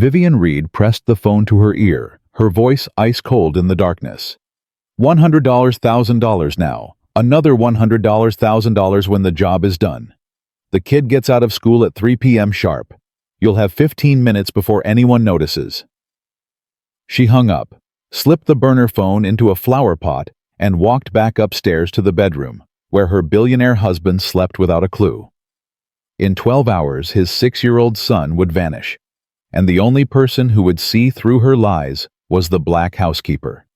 Vivian Reed pressed the phone to her ear, her voice ice-cold in the darkness. $100, $1,000 now. Another $100, $1,000 when the job is done. The kid gets out of school at 3 p.m. sharp. You'll have 15 minutes before anyone notices. She hung up, slipped the burner phone into a flower pot, and walked back upstairs to the bedroom, where her billionaire husband slept without a clue. In 12 hours, his 6-year-old son would vanish, and the only person who would see through her lies was the black housekeeper.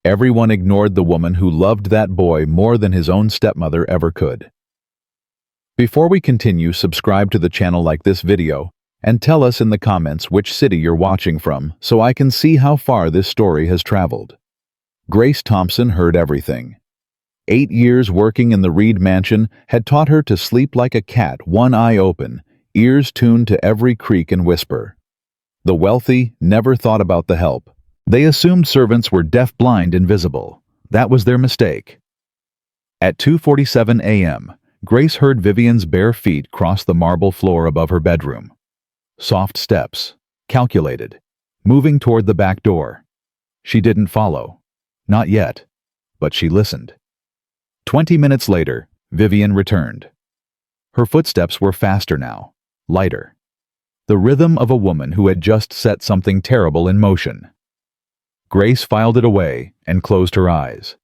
Everyone ignored the woman who loved that boy more than his own stepmother ever could. Before we continue, subscribe to the channel, like this video, and tell us in the comments which city you're watching from so I can see how far this story has traveled. Grace Thompson heard everything. 8 years working in the Reed mansion had taught her to sleep like a cat, one eye open, ears tuned to every creak and whisper. The wealthy never thought about the help. They assumed servants were deaf-blind, invisible. That was their mistake. At 2:47 a.m., Grace heard Vivian's bare feet cross the marble floor above her bedroom. Soft steps, calculated, moving toward the back door. She didn't follow. Not yet. But she listened. 20 minutes later, Vivian returned. Her footsteps were faster now, lighter. The rhythm of a woman who had just set something terrible in motion. Grace filed it away and closed her eyes.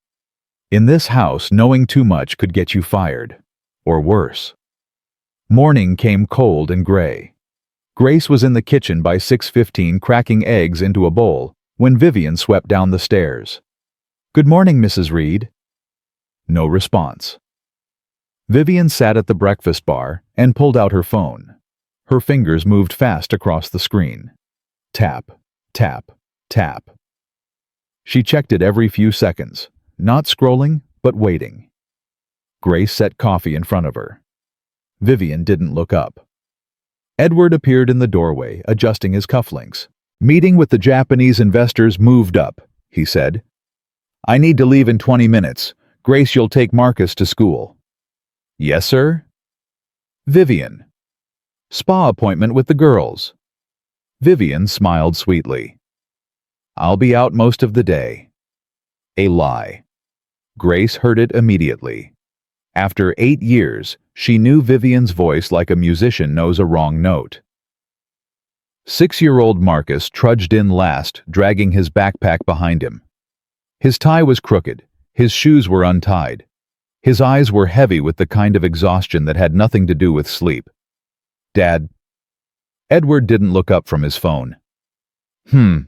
In this house, knowing too much could get you fired. Or worse. Morning came cold and gray. Grace was in the kitchen by 6:15 cracking eggs into a bowl when Vivian swept down the stairs. "Good morning, Mrs. Reed." No response. Vivian sat at the breakfast bar and pulled out her phone. Her fingers moved fast across the screen. Tap, tap, tap. She checked it every few seconds, not scrolling, but waiting. Grace set coffee in front of her. Vivian didn't look up. Edward appeared in the doorway, adjusting his cufflinks. "Meeting with the Japanese investors moved up," he said. "I need to leave in 20 minutes. Grace, you'll take Marcus to school." "Yes, sir." "Vivian." "Spa appointment with the girls." Vivian smiled sweetly. "I'll be out most of the day." A lie. Grace heard it immediately. After 8 years, she knew Vivian's voice like a musician knows a wrong note. 6-year-old Marcus trudged in last, dragging his backpack behind him. His tie was crooked, his shoes were untied. His eyes were heavy with the kind of exhaustion that had nothing to do with sleep. "Dad." Edward didn't look up from his phone. Can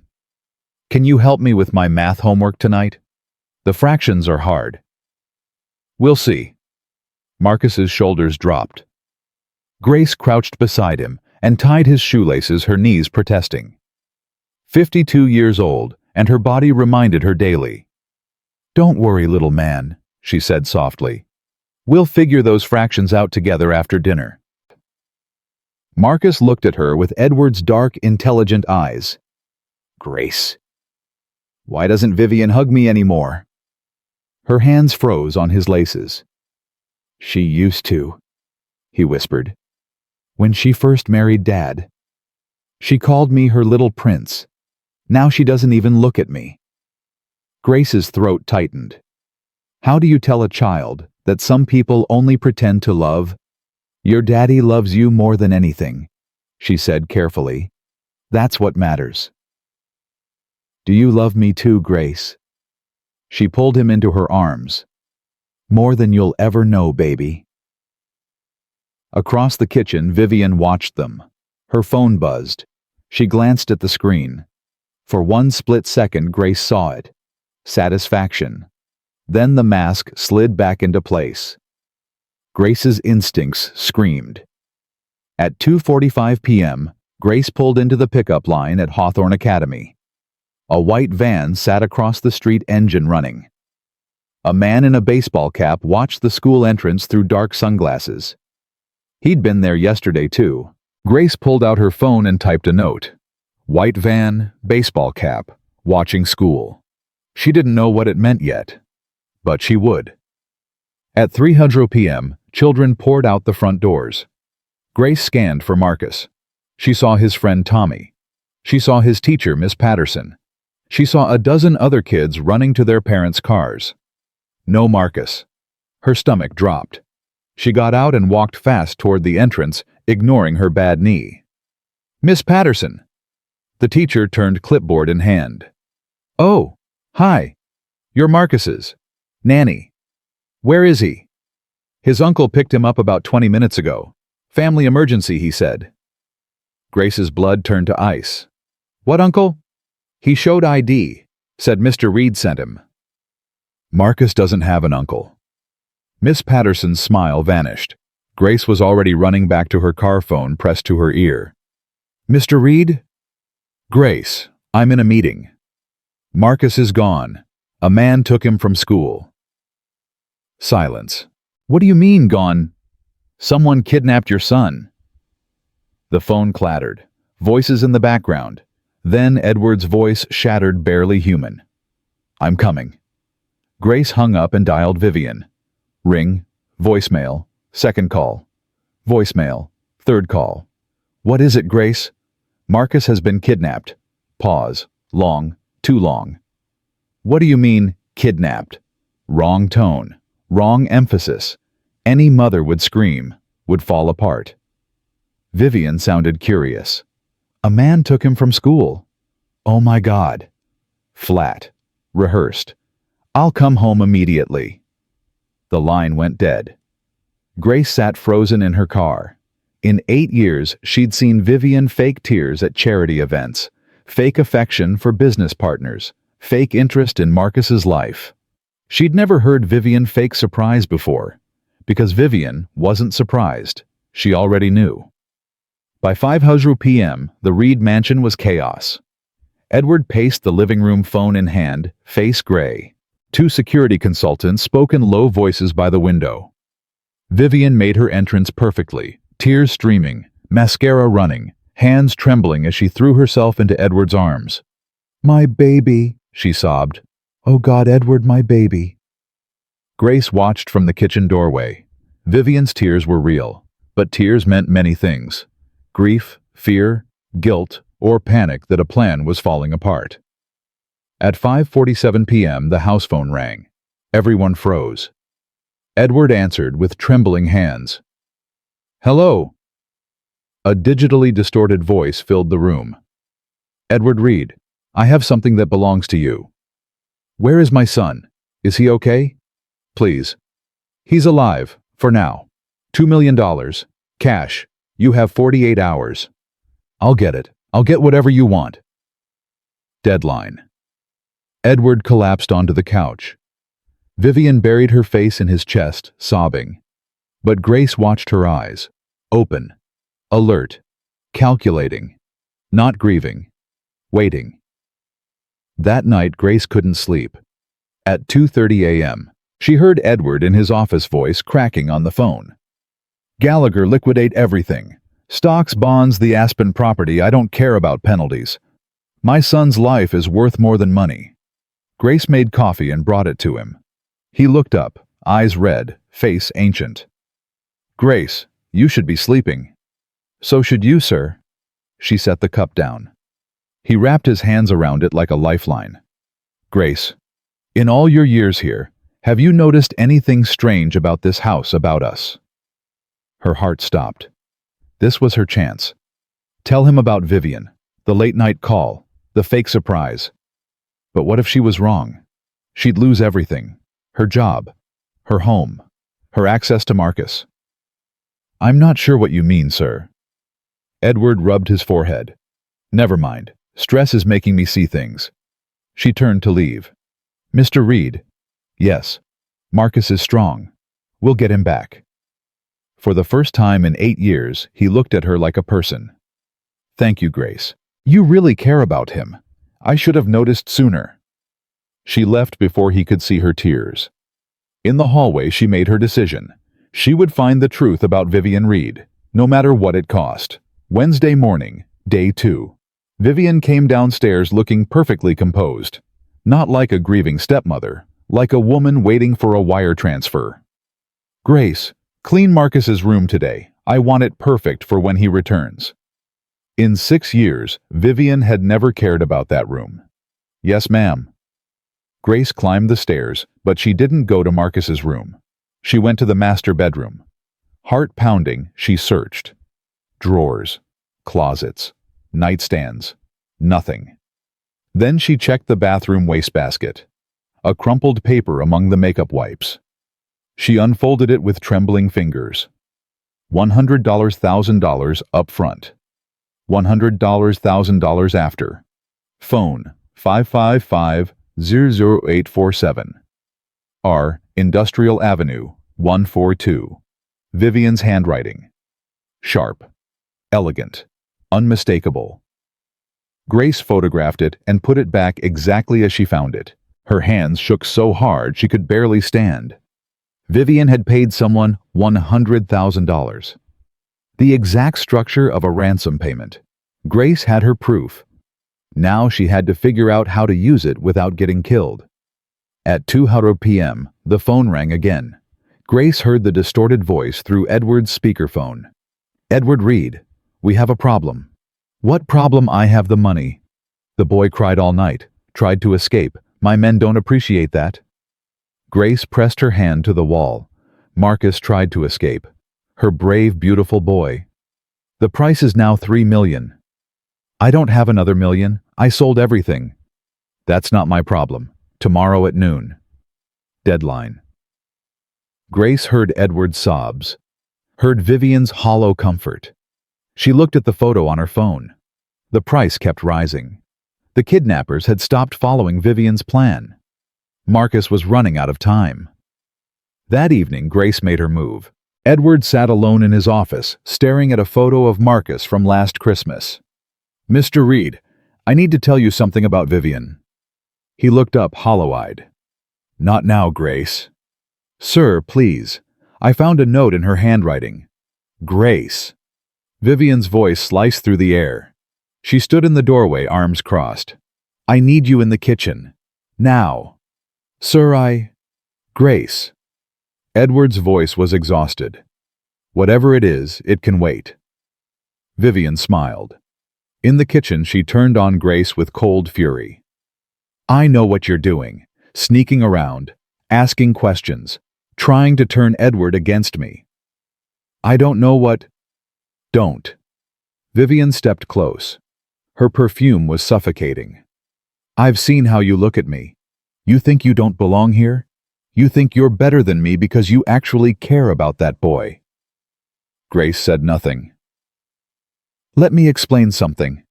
you help me with my math homework tonight? The fractions are hard." "We'll see." Marcus's shoulders dropped. Grace crouched beside him and tied his shoelaces, her knees protesting. 52 years old, and her body reminded her daily. "Don't worry, little man," she said softly. "We'll figure those fractions out together after dinner." Marcus looked at her with Edward's dark, intelligent eyes. "Grace. Why doesn't Vivian hug me anymore?" Her hands froze on his laces. "She used to," he whispered. "When she first married Dad. She called me her little prince. Now she doesn't even look at me." Grace's throat tightened. "How do you tell a child that some people only pretend to love?" "Your daddy loves you more than anything," she said carefully. "That's what matters." "Do you love me too, Grace?" She pulled him into her arms. "More than you'll ever know, baby." Across the kitchen, Vivian watched them. Her phone buzzed. She glanced at the screen. For one split second, Grace saw it. Satisfaction. Then the mask slid back into place. Grace's instincts screamed. At 2:45 p.m., Grace pulled into the pickup line at Hawthorne Academy. A white van sat across the street, engine running. A man in a baseball cap watched the school entrance through dark sunglasses. He'd been there yesterday, too. Grace pulled out her phone and typed a note. White van, baseball cap, watching school. She didn't know what it meant yet, but she would. At 3:00 p.m., children poured out the front doors. Grace scanned for Marcus. She saw his friend Tommy. She saw his teacher, Miss Patterson. She saw a dozen other kids running to their parents' cars. No Marcus. Her stomach dropped. She got out and walked fast toward the entrance, ignoring her bad knee. Miss Patterson. The teacher turned clipboard in hand. Oh, hi. You're Marcus's. Nanny. Where is he? His uncle picked him up about 20 minutes ago. Family emergency, he said. Grace's blood turned to ice. What uncle? He showed ID, said Mr. Reed sent him. Marcus doesn't have an uncle. Miss Patterson's smile vanished. Grace was already running back to her car phone pressed to her ear. Mr. Reed? Grace, I'm in a meeting. Marcus is gone. A man took him from school. Silence. What do you mean, gone? Someone kidnapped your son. The phone clattered. Voices in the background. Then Edward's voice shattered, barely human. I'm coming. Grace hung up and dialed Vivian. Ring. Voicemail. Second call. Voicemail. Third call. What is it, Grace? Marcus has been kidnapped. Pause. Long. Too long. What do you mean, kidnapped? Wrong tone. Wrong emphasis. Any mother would scream, would fall apart. Vivian sounded curious. A man took him from school. Oh my God. Flat. Rehearsed. I'll come home immediately. The line went dead. Grace sat frozen in her car. In 8 years, she'd seen Vivian fake tears at charity events, fake affection for business partners, fake interest in Marcus's life. She'd never heard Vivian fake surprise before, because Vivian wasn't surprised. She already knew. By 5:00 p.m., the Reed mansion was chaos. Edward paced the living room, phone in hand, face gray. 2 security consultants spoke in low voices by the window. Vivian made her entrance perfectly, tears streaming, mascara running, hands trembling as she threw herself into Edward's arms. My baby, she sobbed. Oh God, Edward, my baby. Grace watched from the kitchen doorway. Vivian's tears were real, but tears meant many things. Grief, fear, guilt, or panic that a plan was falling apart. At 5:47 p.m., the house phone rang. Everyone froze. Edward answered with trembling hands. Hello. A digitally distorted voice filled the room. Edward Reed, I have something that belongs to you. Where is my son? Is he okay? Please. He's alive, for now. $2 million. Cash. You have 48 hours. I'll get it. I'll get whatever you want. Deadline. Edward collapsed onto the couch. Vivian buried her face in his chest, sobbing. But Grace watched her eyes. Open. Alert. Calculating. Not grieving. Waiting. That night, Grace couldn't sleep. At 2:30 a.m., she heard Edward in his office voice cracking on the phone. Gallagher, liquidate everything. Stocks, bonds, the Aspen property, I don't care about penalties. My son's life is worth more than money. Grace made coffee and brought it to him. He looked up, eyes red, face ancient. Grace, you should be sleeping. So should you, sir. She set the cup down. He wrapped his hands around it like a lifeline. Grace, in all your years here, have you noticed anything strange about this house, about us? Her heart stopped. This was her chance. Tell him about Vivian, the late-night call, the fake surprise. But what if she was wrong? She'd lose everything. Her job, her home, her access to Marcus. I'm not sure what you mean, sir. Edward rubbed his forehead. Never mind. Stress is making me see things. She turned to leave. Mr. Reed. Yes. Marcus is strong. We'll get him back. For the first time in 8 years, he looked at her like a person. Thank you, Grace. You really care about him. I should have noticed sooner. She left before he could see her tears. In the hallway, she made her decision. She would find the truth about Vivian Reed, no matter what it cost. Wednesday morning, day 2. Vivian came downstairs looking perfectly composed. Not like a grieving stepmother, like a woman waiting for a wire transfer. Grace, clean Marcus's room today. I want it perfect for when he returns. In 6 years, Vivian had never cared about that room. Yes, ma'am. Grace climbed the stairs, but she didn't go to Marcus's room. She went to the master bedroom. Heart pounding, she searched. Drawers, closets, nightstands, nothing. Then she checked the bathroom wastebasket. A crumpled paper among the makeup wipes. She unfolded it with trembling fingers. $100,000 up front. $100,000 after. Phone 555-00847. R. Industrial Avenue, 142. Vivian's handwriting. Sharp. Elegant. Unmistakable. Grace photographed it and put it back exactly as she found it. Her hands shook so hard she could barely stand. Vivian had paid someone $100,000. The exact structure of a ransom payment. Grace had her proof. Now she had to figure out how to use it without getting killed. At 2:00 p.m., the phone rang again. Grace heard the distorted voice through Edward's speakerphone. "Edward Reed, we have a problem." "What problem? I have the money." "The boy cried all night, tried to escape. My men don't appreciate that." Grace pressed her hand to the wall. Marcus tried to escape. Her brave, beautiful boy. "The price is now $3 million. "I don't have another million. I sold everything." "That's not my problem. Tomorrow at noon." Deadline. Grace heard Edward's sobs. Heard Vivian's hollow comfort. She looked at the photo on her phone. The price kept rising. The kidnappers had stopped following Vivian's plan. Marcus was running out of time. That evening, Grace made her move. Edward sat alone in his office, staring at a photo of Marcus from last Christmas. "Mr. Reed, I need to tell you something about Vivian." He looked up hollow-eyed. "Not now, Grace." "Sir, please. I found a note in her handwriting." "Grace." Vivian's voice sliced through the air. She stood in the doorway, arms crossed. "I need you in the kitchen. Now." "Sir, Grace." Edward's voice was exhausted. "Whatever it is, it can wait." Vivian smiled. In the kitchen, she turned on Grace with cold fury. "I know what you're doing. Sneaking around, asking questions, trying to turn Edward against me." "I don't know what—" "Don't." Vivian stepped close. Her perfume was suffocating. "I've seen how you look at me. You think you don't belong here? You think you're better than me because you actually care about that boy." Grace said nothing. "Let me explain something."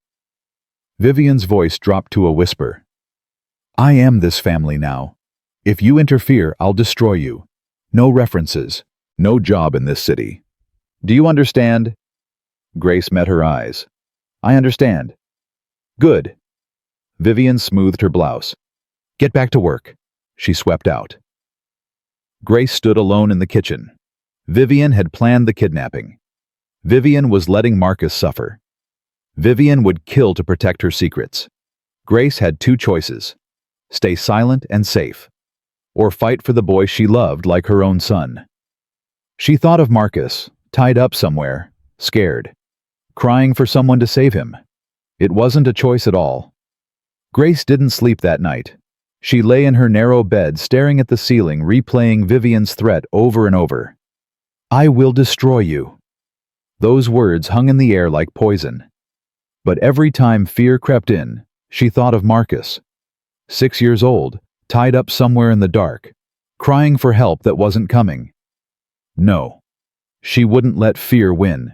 Vivian's voice dropped to a whisper. "I am this family now. If you interfere, I'll destroy you. No references, no job in this city. Do you understand?" Grace met her eyes. "I understand." "Good." Vivian smoothed her blouse. "Get back to work." She swept out. Grace stood alone in the kitchen. Vivian had planned the kidnapping. Vivian was letting Marcus suffer. Vivian would kill to protect her secrets. Grace had two choices: stay silent and safe, or fight for the boy she loved like her own son. She thought of Marcus, tied up somewhere, scared, crying for someone to save him. It wasn't a choice at all. Grace didn't sleep that night. She lay in her narrow bed staring at the ceiling, replaying Vivian's threat over and over. "I will destroy you." Those words hung in the air like poison. But every time fear crept in, she thought of Marcus. 6 years old, tied up somewhere in the dark, crying for help that wasn't coming. No, she wouldn't let fear win.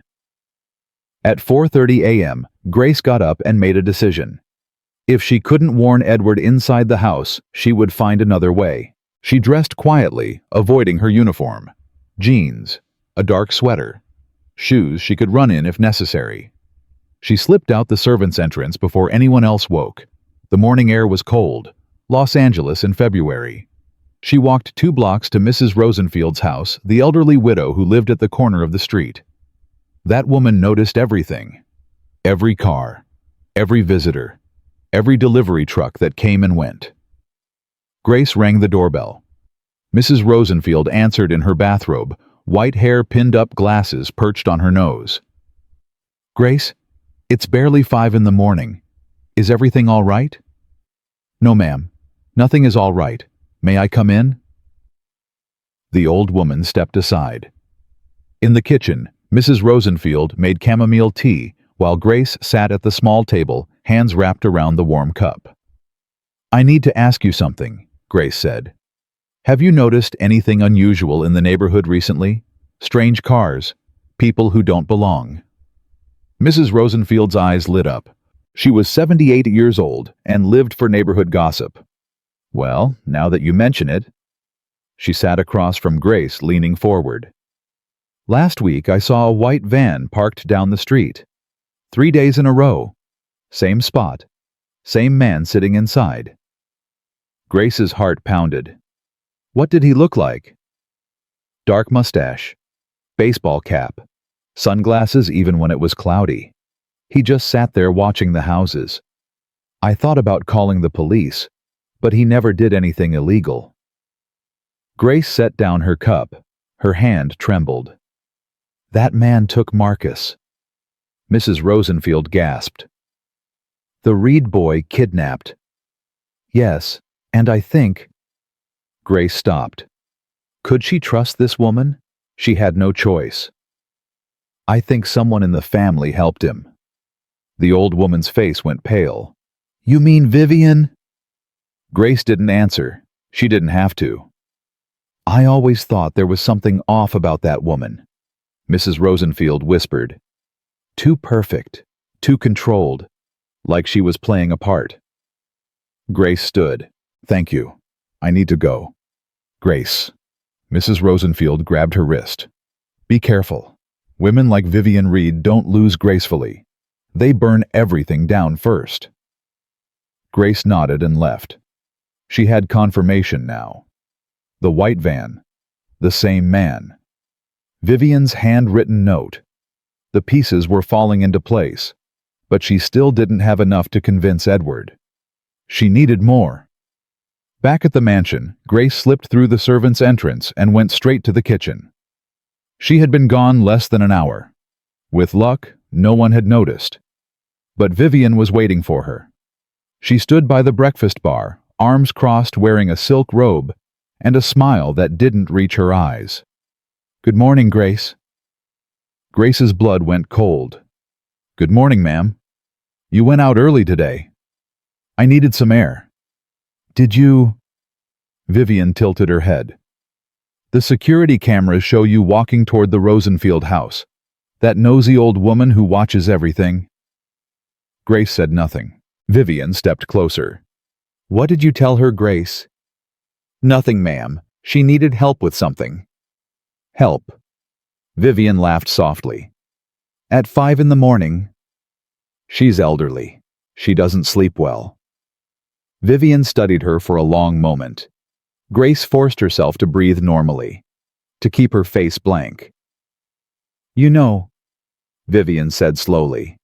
At 4:30 a.m., Grace got up and made a decision. If she couldn't warn Edward inside the house, she would find another way. She dressed quietly, avoiding her uniform. Jeans, a dark sweater, shoes she could run in if necessary. She slipped out the servants' entrance before anyone else woke. The morning air was cold. Los Angeles in February. She walked 2 blocks to Mrs. Rosenfield's house, the elderly widow who lived at the corner of the street. That woman noticed everything. Every car, every visitor, every delivery truck that came and went. Grace rang the doorbell. Mrs. Rosenfield answered in her bathrobe, white hair pinned up, glasses perched on her nose. "Grace, It's barely 5 in the morning. Is everything all right? No, ma'am. Nothing is all right. May I come in? The old woman stepped aside. In the kitchen, Mrs. Rosenfield made chamomile tea while Grace sat at the small table, hands wrapped around the warm cup. I need to ask you something, Grace said. Have you noticed anything unusual in the neighborhood recently? Strange cars, people who don't belong. Mrs. Rosenfield's eyes lit up. She was 78 years old and lived for neighborhood gossip. Well, now that you mention it. She sat across from Grace, leaning forward. Last week I saw a white van parked down the street. 3 days in a row. Same spot. Same man sitting inside. Grace's heart pounded. What did he look like? Dark mustache. Baseball cap. Sunglasses even when it was cloudy. He just sat there watching the houses. I thought about calling the police, but he never did anything illegal. Grace set down her cup. Her hand trembled. That man took Marcus. Mrs. Rosenfield gasped. The Reed boy kidnapped. Yes, and I think... Grace stopped. Could she trust this woman? She had no choice. I think someone in the family helped him. The old woman's face went pale. You mean Vivian? Grace didn't answer. She didn't have to. I always thought there was something off about that woman, Mrs. Rosenfield whispered. Too perfect, too controlled, like she was playing a part. Grace stood. Thank you. I need to go. Grace. Mrs. Rosenfield grabbed her wrist. Be careful. Women like Vivian Reed don't lose gracefully. They burn everything down first. Grace nodded and left. She had confirmation now. The white van. The same man. Vivian's handwritten note. The pieces were falling into place, but she still didn't have enough to convince Edward. She needed more. Back at the mansion, Grace slipped through the servants' entrance and went straight to the kitchen. She had been gone less than an hour. With luck, no one had noticed. But Vivian was waiting for her. She stood by the breakfast bar, arms crossed, wearing a silk robe and a smile that didn't reach her eyes. Good morning, Grace. Grace's blood went cold. Good morning, ma'am. You went out early today. I needed some air. Did you... Vivian tilted her head. The security cameras show you walking toward the Rosenfield house. That nosy old woman who watches everything. Grace said nothing. Vivian stepped closer. What did you tell her, Grace? Nothing, ma'am. She needed help with something. Help. Vivian laughed softly. At 5 in the morning. She's elderly. She doesn't sleep well. Vivian studied her for a long moment. Grace forced herself to breathe normally, to keep her face blank. You know, Vivian said slowly,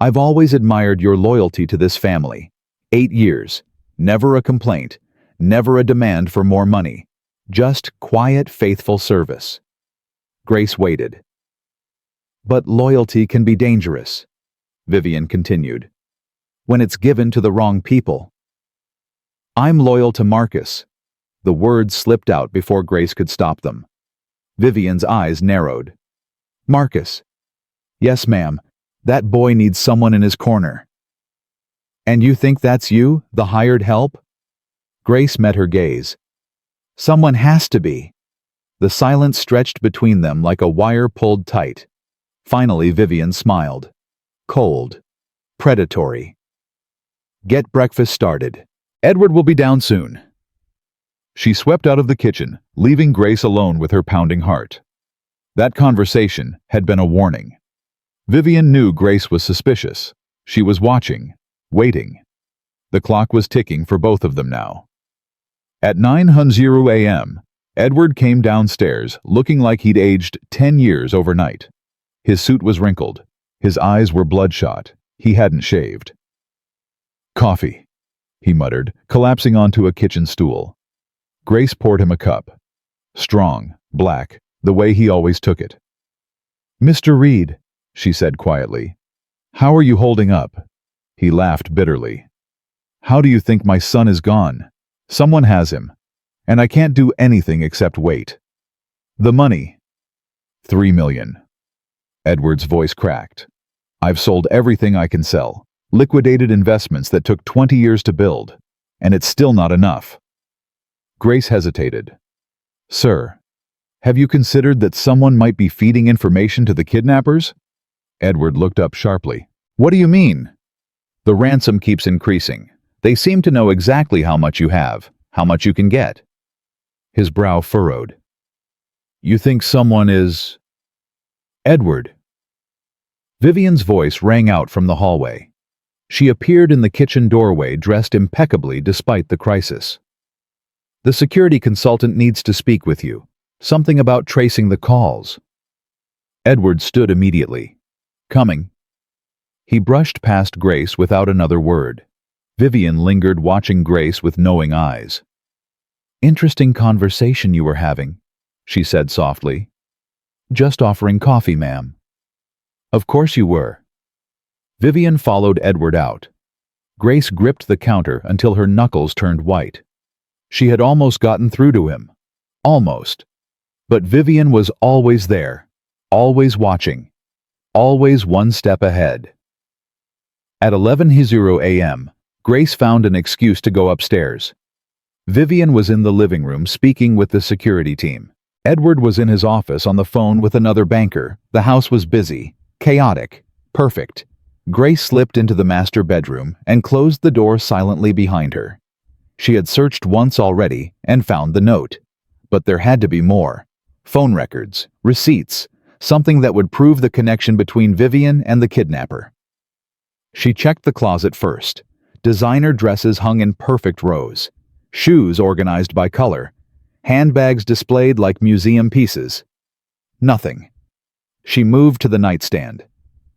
I've always admired your loyalty to this family. 8 years, never a complaint, never a demand for more money, just quiet, faithful service. Grace waited. But loyalty can be dangerous, Vivian continued, when it's given to the wrong people. I'm loyal to Marcus. The words slipped out before Grace could stop them. Vivian's eyes narrowed. Marcus. Yes, ma'am. That boy needs someone in his corner. And you think that's you, the hired help? Grace met her gaze. Someone has to be. The silence stretched between them like a wire pulled tight. Finally, Vivian smiled. Cold. Predatory. Get breakfast started. Edward will be down soon. She swept out of the kitchen, leaving Grace alone with her pounding heart. That conversation had been a warning. Vivian knew Grace was suspicious. She was watching, waiting. The clock was ticking for both of them now. At 9:00 a.m., Edward came downstairs looking like he'd aged 10 years overnight. His suit was wrinkled. His eyes were bloodshot. He hadn't shaved. Coffee, he muttered, collapsing onto a kitchen stool. Grace poured him a cup. Strong, black, the way he always took it. Mr. Reed, she said quietly. How are you holding up? He laughed bitterly. How do you think my son is gone? Someone has him, and I can't do anything except wait. The money. 3 million. Edward's voice cracked. I've sold everything I can sell, liquidated investments that took 20 years to build, and it's still not enough. Grace hesitated. Sir, have you considered that someone might be feeding information to the kidnappers? Edward looked up sharply. What do you mean? The ransom keeps increasing. They seem to know exactly how much you have, how much you can get. His brow furrowed. You think someone is... Edward. Vivian's voice rang out from the hallway. She appeared in the kitchen doorway dressed impeccably despite the crisis. The security consultant needs to speak with you. Something about tracing the calls. Edward stood immediately. Coming. He brushed past Grace without another word. Vivian lingered watching Grace with knowing eyes. Interesting conversation you were having, she said softly. Just offering coffee, ma'am. Of course you were. Vivian followed Edward out. Grace gripped the counter until her knuckles turned white. She had almost gotten through to him. Almost. But Vivian was always there, always watching, always one step ahead. At 11:00 a.m., Grace found an excuse to go upstairs. Vivian was in the living room speaking with the security team. Edward was in his office on the phone with another banker. The house was busy, chaotic, perfect. Grace slipped into the master bedroom and closed the door silently behind her. She had searched once already and found the note. But there had to be more. Phone records, receipts, something that would prove the connection between Vivian and the kidnapper. She checked the closet first. Designer dresses hung in perfect rows, shoes organized by color, handbags displayed like museum pieces. Nothing. She moved to the nightstand.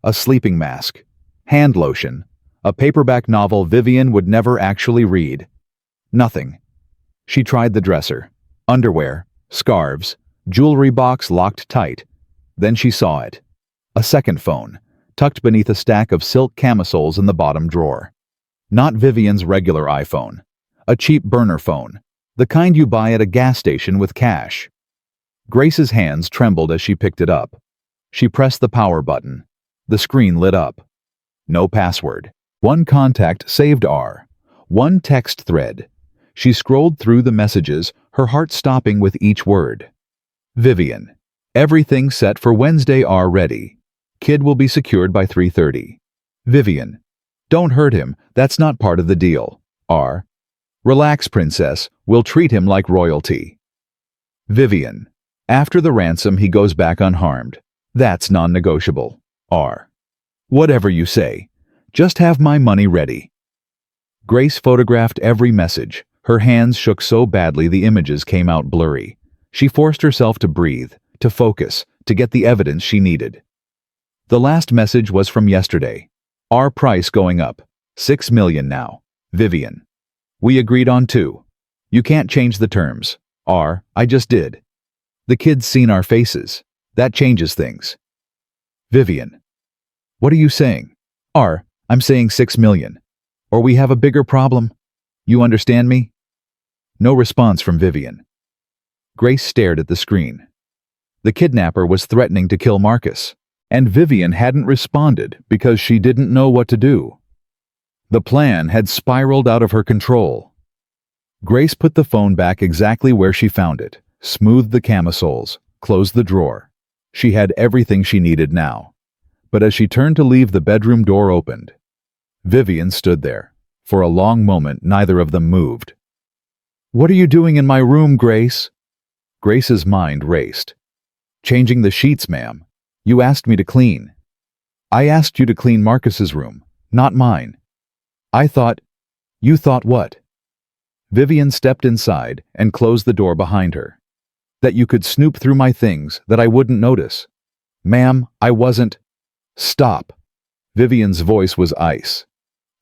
A sleeping mask, hand lotion, a paperback novel Vivian would never actually read. Nothing. She tried the dresser. Underwear, scarves, jewelry box locked tight. Then she saw it. A second phone, tucked beneath a stack of silk camisoles in the bottom drawer. Not Vivian's regular iPhone. A cheap burner phone, the kind you buy at a gas station with cash. Grace's hands trembled as she picked it up. She pressed the power button. The screen lit up. No password. One contact saved R. One text thread. She scrolled through the messages, her heart stopping with each word. Vivian. Everything set for Wednesday R ready. Kid will be secured by 3:30. Vivian. Don't hurt him, that's not part of the deal. R. Relax, princess, we'll treat him like royalty. Vivian. After the ransom he goes back unharmed. That's non-negotiable. R. Whatever you say. Just have my money ready. Grace photographed every message. Her hands shook so badly the images came out blurry. She forced herself to breathe, to focus, to get the evidence she needed. The last message was from yesterday. Our price going up. 6 million now. Vivian. We agreed on 2. You can't change the terms. R. I just did. The kid's seen our faces. That changes things. Vivian. What are you saying? R. I'm saying 6 million. Or we have a bigger problem. You understand me? No response from Vivian. Grace stared at the screen. The kidnapper was threatening to kill Marcus, and Vivian hadn't responded because she didn't know what to do. The plan had spiraled out of her control. Grace put the phone back exactly where she found it, smoothed the camisoles, closed the drawer. She had everything she needed now. But as she turned to leave, the bedroom door opened. Vivian stood there. For a long moment, neither of them moved. What are you doing in my room, Grace? Grace's mind raced. Changing the sheets, ma'am. You asked me to clean. I asked you to clean Marcus's room, not mine. I thought... You thought what? Vivian stepped inside and closed the door behind her. That you could snoop through my things, that I wouldn't notice. Ma'am, I wasn't... Stop. Vivian's voice was ice.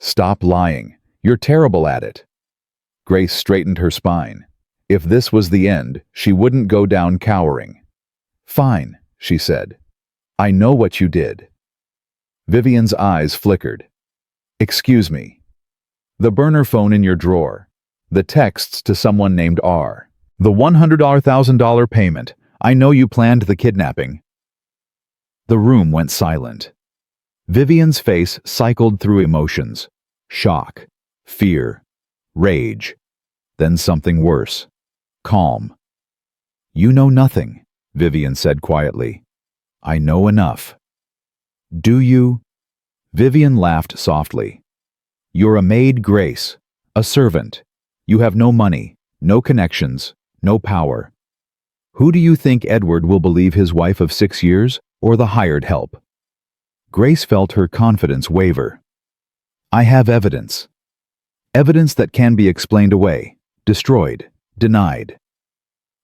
Stop lying. You're terrible at it. Grace straightened her spine. If this was the end, she wouldn't go down cowering. Fine, she said. I know what you did. Vivian's eyes flickered. Excuse me. The burner phone in your drawer. The texts to someone named R. The $100,000 payment. I know you planned the kidnapping. The room went silent. Vivian's face cycled through emotions. Shock, fear, rage, then something worse. Calm. You know nothing, Vivian said quietly. I know enough. Do you? Vivian laughed softly. You're a maid, Grace. A servant. You have no money, no connections, no power. Who do you think Edward will believe, his wife of 6 years or the hired help? Grace felt her confidence waver. I have evidence. Evidence that can be explained away, destroyed, denied.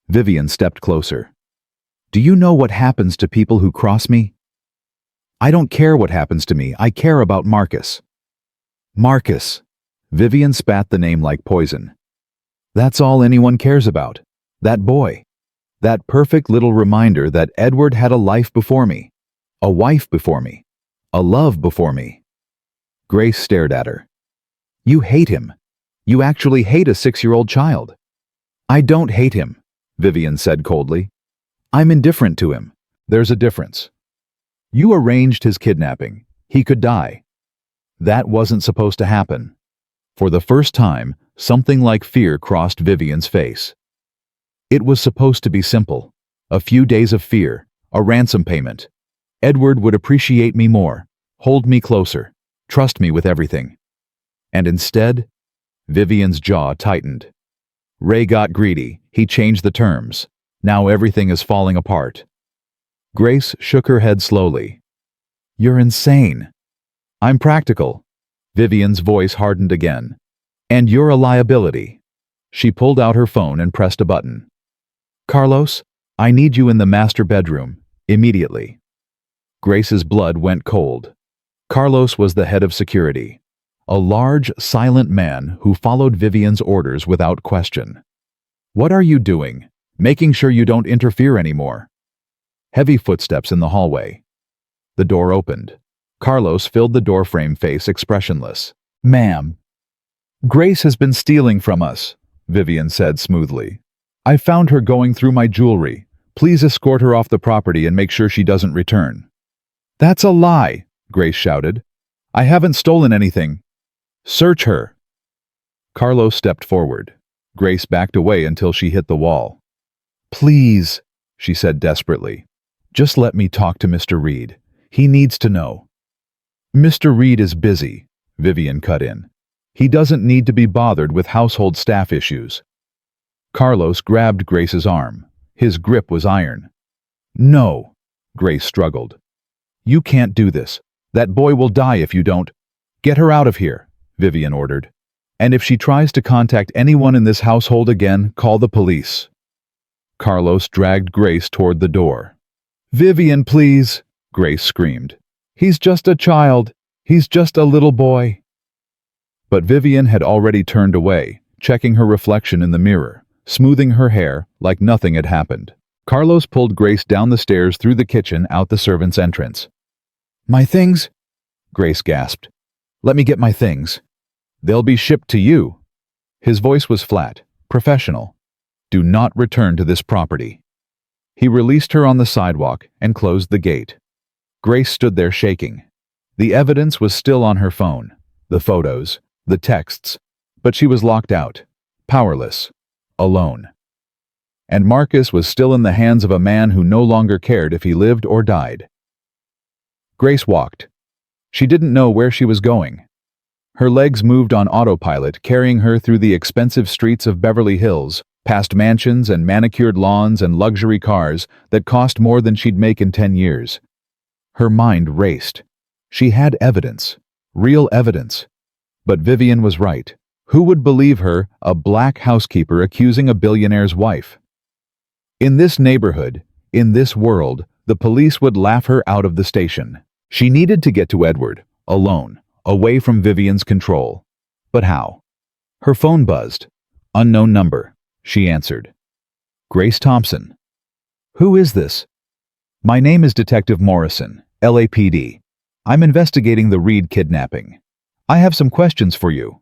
Vivian stepped closer. Do you know what happens to people who cross me? I don't care what happens to me. I care about Marcus. Marcus. Vivian spat the name like poison. That's all anyone cares about. That boy. That perfect little reminder that Edward had a life before me. A wife before me. A love before me. Grace stared at her. You hate him. You actually hate a 6-year-old child. I don't hate him, Vivian said coldly. I'm indifferent to him. There's a difference. You arranged his kidnapping. He could die. That wasn't supposed to happen. For the first time, something like fear crossed Vivian's face. It was supposed to be simple. A few days of fear, a ransom payment. Edward would appreciate me more, hold me closer, trust me with everything. And instead, Vivian's jaw tightened. Ray got greedy. He changed the terms. Now everything is falling apart. Grace shook her head slowly. You're insane. I'm practical. Vivian's voice hardened again. And you're a liability. She pulled out her phone and pressed a button. Carlos, I need you in the master bedroom, immediately. Grace's blood went cold. Carlos was the head of security. A large, silent man who followed Vivian's orders without question. What are you doing? Making sure you don't interfere anymore. Heavy footsteps in the hallway. The door opened. Carlos filled the doorframe, face expressionless. Ma'am. Grace has been stealing from us, Vivian said smoothly. I found her going through my jewelry. Please escort her off the property and make sure she doesn't return. That's a lie, Grace shouted. I haven't stolen anything. Search her. Carlos stepped forward. Grace backed away until she hit the wall. Please, she said desperately. Just let me talk to Mr. Reed. He needs to know. Mr. Reed is busy, Vivian cut in. He doesn't need to be bothered with household staff issues. Carlos grabbed Grace's arm. His grip was iron. No, Grace struggled. You can't do this. That boy will die if you don't. Get her out of here, Vivian ordered. And if she tries to contact anyone in this household again, call the police. Carlos dragged Grace toward the door. Vivian, please, Grace screamed. He's just a child. He's just a little boy. But Vivian had already turned away, checking her reflection in the mirror, smoothing her hair like nothing had happened. Carlos pulled Grace down the stairs, through the kitchen, out the servants' entrance. My things? Grace gasped. Let me get my things. They'll be shipped to you. His voice was flat, professional. Do not return to this property. He released her on the sidewalk and closed the gate. Grace stood there shaking. The evidence was still on her phone, the photos, the texts, but she was locked out, powerless, alone. And Marcus was still in the hands of a man who no longer cared if he lived or died. Grace walked. She didn't know where she was going. Her legs moved on autopilot, carrying her through the expensive streets of Beverly Hills, past mansions and manicured lawns and luxury cars that cost more than she'd make in 10 years. Her mind raced. She had evidence, real evidence. But Vivian was right. Who would believe her, a black housekeeper accusing a billionaire's wife? In this neighborhood, in this world, the police would laugh her out of the station. She needed to get to Edward, alone, away from Vivian's control. But how? Her phone buzzed. Unknown number. She answered. Grace Thompson. Who is this? My name is Detective Morrison, LAPD. I'm investigating the Reed kidnapping. I have some questions for you.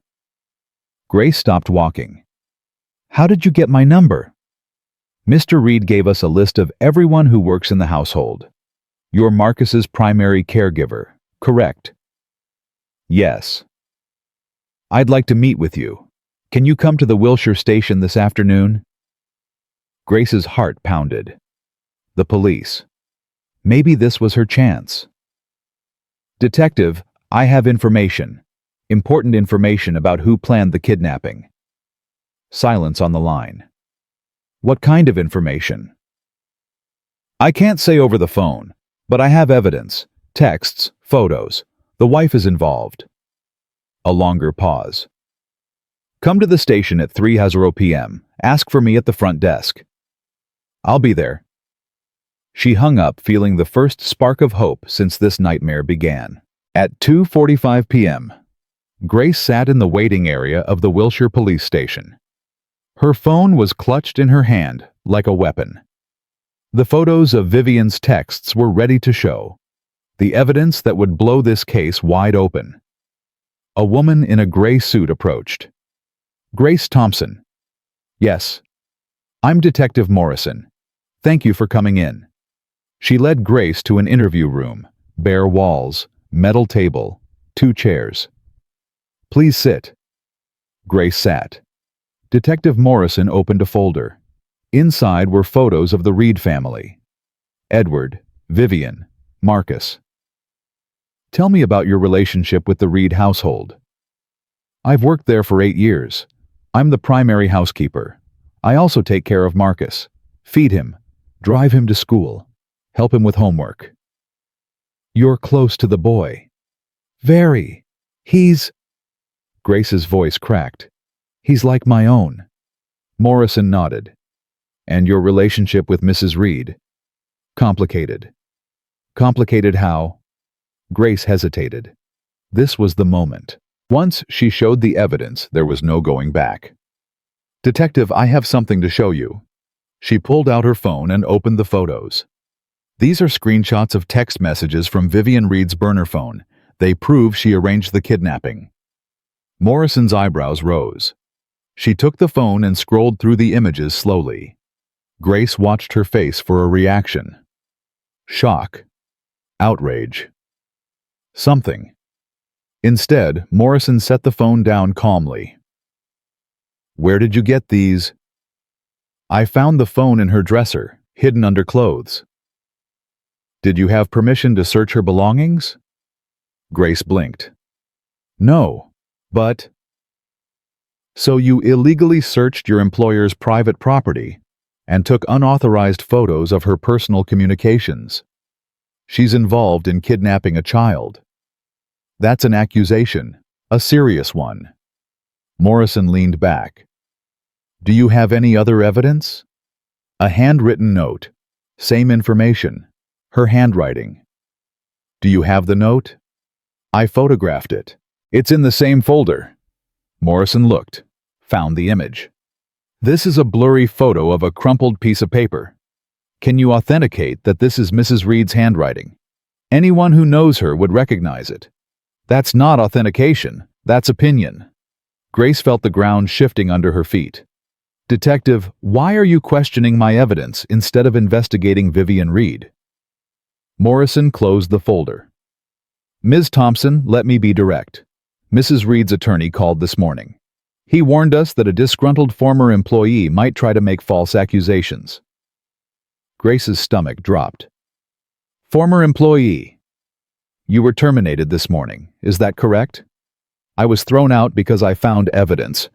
Grace stopped walking. How did you get my number? Mr. Reed gave us a list of everyone who works in the household. You're Marcus's primary caregiver, correct? Yes. I'd like to meet with you. Can you come to the Wilshire station this afternoon? Grace's heart pounded. The police. Maybe this was her chance. Detective, I have information. Important information about who planned the kidnapping. Silence on the line. What kind of information? I can't say over the phone, but I have evidence, texts, photos. The wife is involved. A longer pause. Come to the station at 3:00 p.m. Ask for me at the front desk. I'll be there. She hung up, feeling the first spark of hope since this nightmare began. At 2:45 p.m., Grace sat in the waiting area of the Wilshire police station. Her phone was clutched in her hand like a weapon. The photos of Vivian's texts were ready to show, the evidence that would blow this case wide open. A woman in a gray suit approached. Grace Thompson. Yes. I'm Detective Morrison. Thank you for coming in. She led Grace to an interview room, bare walls, metal table, 2 chairs. Please sit. Grace sat. Detective Morrison opened a folder. Inside were photos of the Reed family. Edward, Vivian, Marcus. Tell me about your relationship with the Reed household. I've worked there for 8 years. I'm the primary housekeeper. I also take care of Marcus. Feed him, drive him to school, help him with homework. You're close to the boy. Very. He's... Grace's voice cracked. He's like my own. Morrison nodded. And your relationship with Mrs. Reed? Complicated. Complicated how? Grace hesitated. This was the moment. Once she showed the evidence, there was no going back. Detective, I have something to show you. She pulled out her phone and opened the photos. These are screenshots of text messages from Vivian Reed's burner phone. They prove she arranged the kidnapping. Morrison's eyebrows rose. She took the phone and scrolled through the images slowly. Grace watched her face for a reaction. Shock. Outrage. Something. Instead, Morrison set the phone down calmly. Where did you get these? I found the phone in her dresser, hidden under clothes. Did you have permission to search her belongings? Grace blinked. No, but... So you illegally searched your employer's private property and took unauthorized photos of her personal communications. She's involved in kidnapping a child. That's an accusation, a serious one. Morrison leaned back. Do you have any other evidence? A handwritten note. Same information. Her handwriting. Do you have the note? I photographed it. It's in the same folder. Morrison looked, found the image. This is a blurry photo of a crumpled piece of paper. Can you authenticate that this is Mrs. Reed's handwriting? Anyone who knows her would recognize it. That's not authentication, that's opinion. Grace felt the ground shifting under her feet. Detective, why are you questioning my evidence instead of investigating Vivian Reed? Morrison closed the folder. Ms. Thompson, let me be direct. Mrs. Reed's attorney called this morning. He warned us that a disgruntled former employee might try to make false accusations. Grace's stomach dropped. Former employee. You were terminated this morning, is that correct? I was thrown out because I found evidence.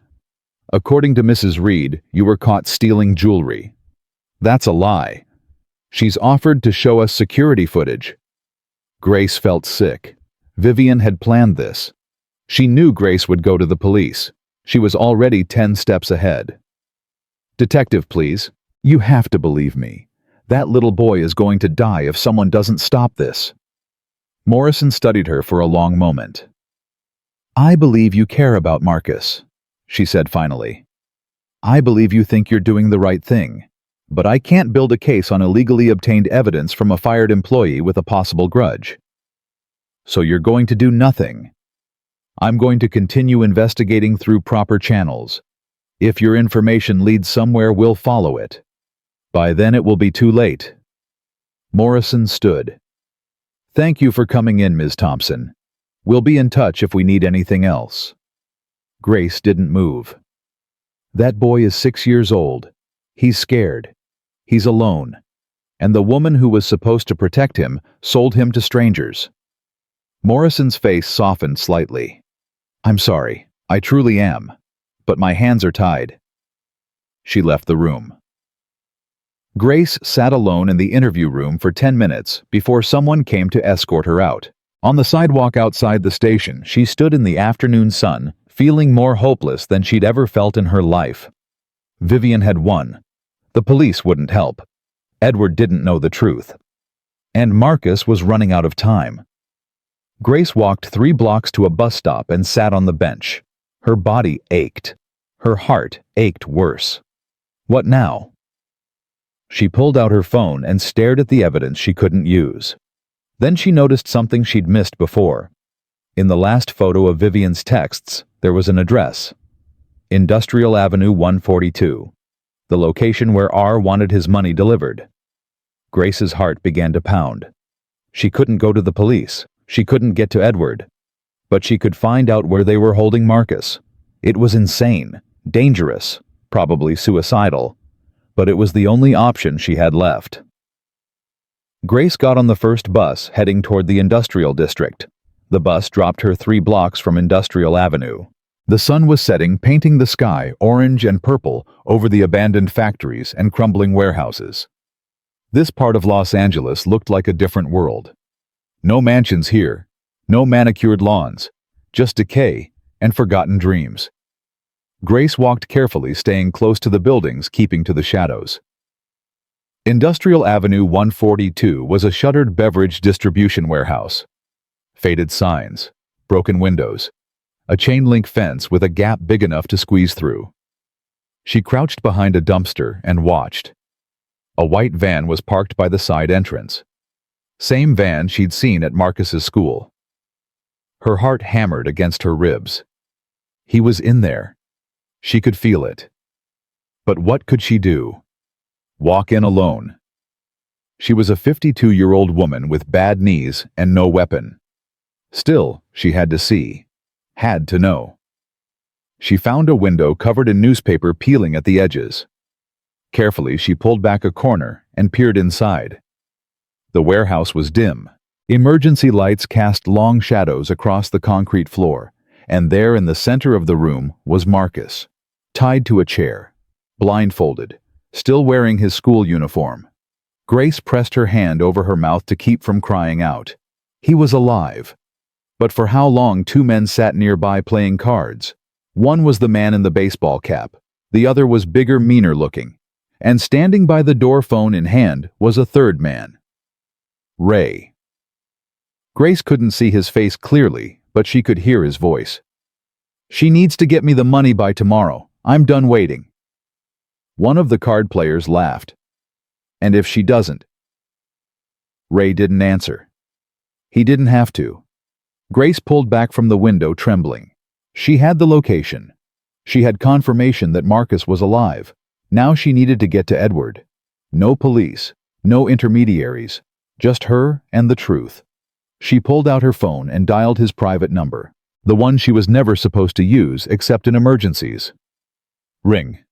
According to Mrs. Reed, you were caught stealing jewelry. That's a lie. She's offered to show us security footage. Grace felt sick. Vivian had planned this. She knew Grace would go to the police. She was already 10 steps ahead. Detective, please. You have to believe me. That little boy is going to die if someone doesn't stop this. Morrison studied her for a long moment. I believe you care about Marcus, she said finally. I believe you think you're doing the right thing, but I can't build a case on illegally obtained evidence from a fired employee with a possible grudge. So you're going to do nothing. I'm going to continue investigating through proper channels. If your information leads somewhere, we'll follow it. By then it will be too late. Morrison stood. Thank you for coming in, Ms. Thompson. We'll be in touch if we need anything else. Grace didn't move. That boy is 6 years old. He's scared. He's alone. And the woman who was supposed to protect him sold him to strangers. Morrison's face softened slightly. I'm sorry. I truly am. But my hands are tied. She left the room. Grace sat alone in the interview room for 10 minutes before someone came to escort her out. On the sidewalk outside the station, she stood in the afternoon sun, feeling more hopeless than she'd ever felt in her life. Vivian had won. The police wouldn't help. Edward didn't know the truth. And Marcus was running out of time. Grace walked 3 blocks to a bus stop and sat on the bench. Her body ached. Her heart ached worse. What now? She pulled out her phone and stared at the evidence she couldn't use. Then she noticed something she'd missed before. In the last photo of Vivian's texts, there was an address. Industrial Avenue 142. The location where R wanted his money delivered. Grace's heart began to pound. She couldn't go to the police. She couldn't get to Edward. But she could find out where they were holding Marcus. It was insane, dangerous, probably suicidal. But it was the only option she had left. Grace got on the first bus heading toward the industrial district. The bus dropped her 3 blocks from Industrial Avenue. The sun was setting, painting the sky orange and purple over the abandoned factories and crumbling warehouses. This part of Los Angeles looked like a different world. No mansions here, no manicured lawns, just decay and forgotten dreams. Grace walked carefully, staying close to the buildings, keeping to the shadows. Industrial Avenue 142 was a shuttered beverage distribution warehouse. Faded signs, broken windows, a chain-link fence with a gap big enough to squeeze through. She crouched behind a dumpster and watched. A white van was parked by the side entrance. Same van she'd seen at Marcus's school. Her heart hammered against her ribs. He was in there. She could feel it. But what could she do? Walk in alone. She was a 52-year-old woman with bad knees and no weapon. Still, she had to see. Had to know. She found a window covered in newspaper peeling at the edges. Carefully, she pulled back a corner and peered inside. The warehouse was dim. Emergency lights cast long shadows across the concrete floor, and there in the center of the room was Marcus, tied to a chair, blindfolded, still wearing his school uniform. Grace pressed her hand over her mouth to keep from crying out. He was alive. But for how long 2 men sat nearby playing cards? One was the man in the baseball cap. The other was bigger, meaner looking. And standing by the door, phone in hand, was a third man. Ray. Grace couldn't see his face clearly, but she could hear his voice. She needs to get me the money by tomorrow. I'm done waiting. One of the card players laughed. And if she doesn't? Ray didn't answer. He didn't have to. Grace pulled back from the window, trembling. She had the location. She had confirmation that Marcus was alive. Now she needed to get to Edward. No police, no intermediaries, just her and the truth. She pulled out her phone and dialed his private number, the one she was never supposed to use except in emergencies. Ring.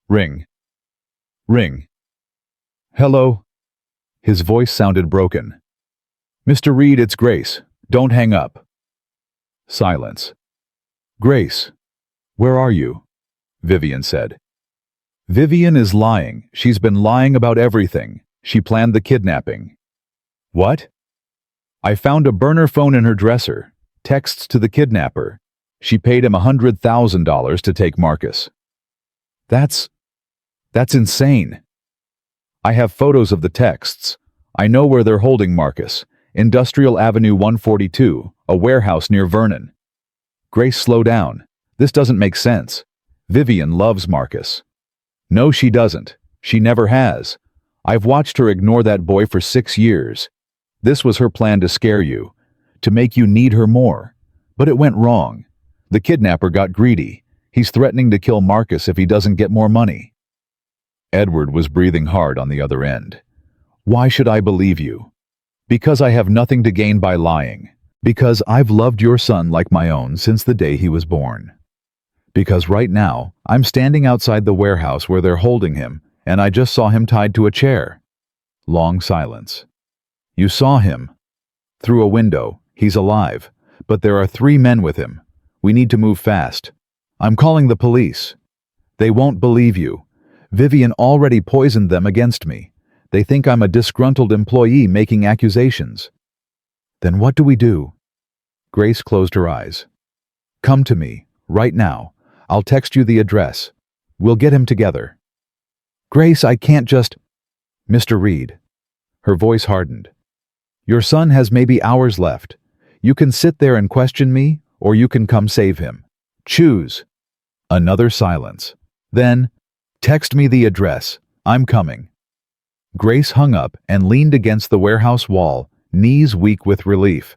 Ring. Ring. Hello? His voice sounded broken. Mr. Reed, it's Grace. Don't hang up. Silence. Grace, where are you? Vivian said. Vivian is lying. She's been lying about everything. She planned the kidnapping. What? I found a burner phone in her dresser. Texts to the kidnapper. She paid him $100,000 to take Marcus. That's insane. I have photos of the texts. I know where they're holding Marcus. Industrial Avenue 142, a warehouse near Vernon. Grace, slow down. This doesn't make sense. Vivian loves Marcus. No, she doesn't. She never has. I've watched her ignore that boy for 6 years. This was her plan to scare you, to make you need her more. But it went wrong. The kidnapper got greedy. He's threatening to kill Marcus if he doesn't get more money. Edward was breathing hard on the other end. Why should I believe you? Because I have nothing to gain by lying. Because I've loved your son like my own since the day he was born. Because right now, I'm standing outside the warehouse where they're holding him, and I just saw him tied to a chair. Long silence. You saw him. Through a window. He's alive. But there are 3 men with him. We need to move fast. I'm calling the police. They won't believe you. Vivian already poisoned them against me. They think I'm a disgruntled employee making accusations. Then what do we do? Grace closed her eyes. Come to me, right now. I'll text you the address. We'll get him together. Grace, I can't just... Mr. Reed. Her voice hardened. Your son has maybe hours left. You can sit there and question me, or you can come save him. Choose. Another silence. Then, text me the address. I'm coming. Grace hung up and leaned against the warehouse wall, knees weak with relief.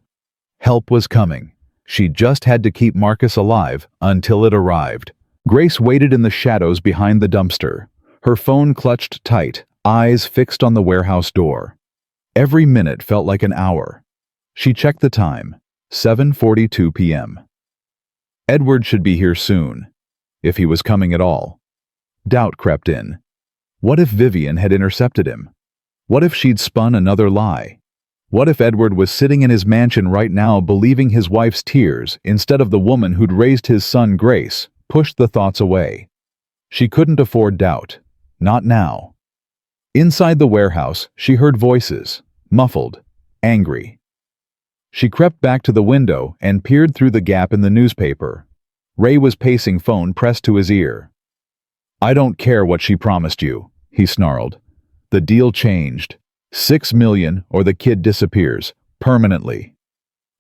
Help was coming. She just had to keep Marcus alive until it arrived. Grace waited in the shadows behind the dumpster, her phone clutched tight, eyes fixed on the warehouse door. Every minute felt like an hour. She checked the time, 7:42 p.m. Edward should be here soon, if he was coming at all. Doubt crept in. What if Vivian had intercepted him? What if she'd spun another lie? What if Edward was sitting in his mansion right now believing his wife's tears instead of the woman who'd raised his son Grace, pushed the thoughts away. She couldn't afford doubt. Not now. Inside the warehouse, she heard voices, muffled, angry. She crept back to the window and peered through the gap in the newspaper. Ray was pacing, phone pressed to his ear. I don't care what she promised you, he snarled. The deal changed. 6 million or the kid disappears, permanently.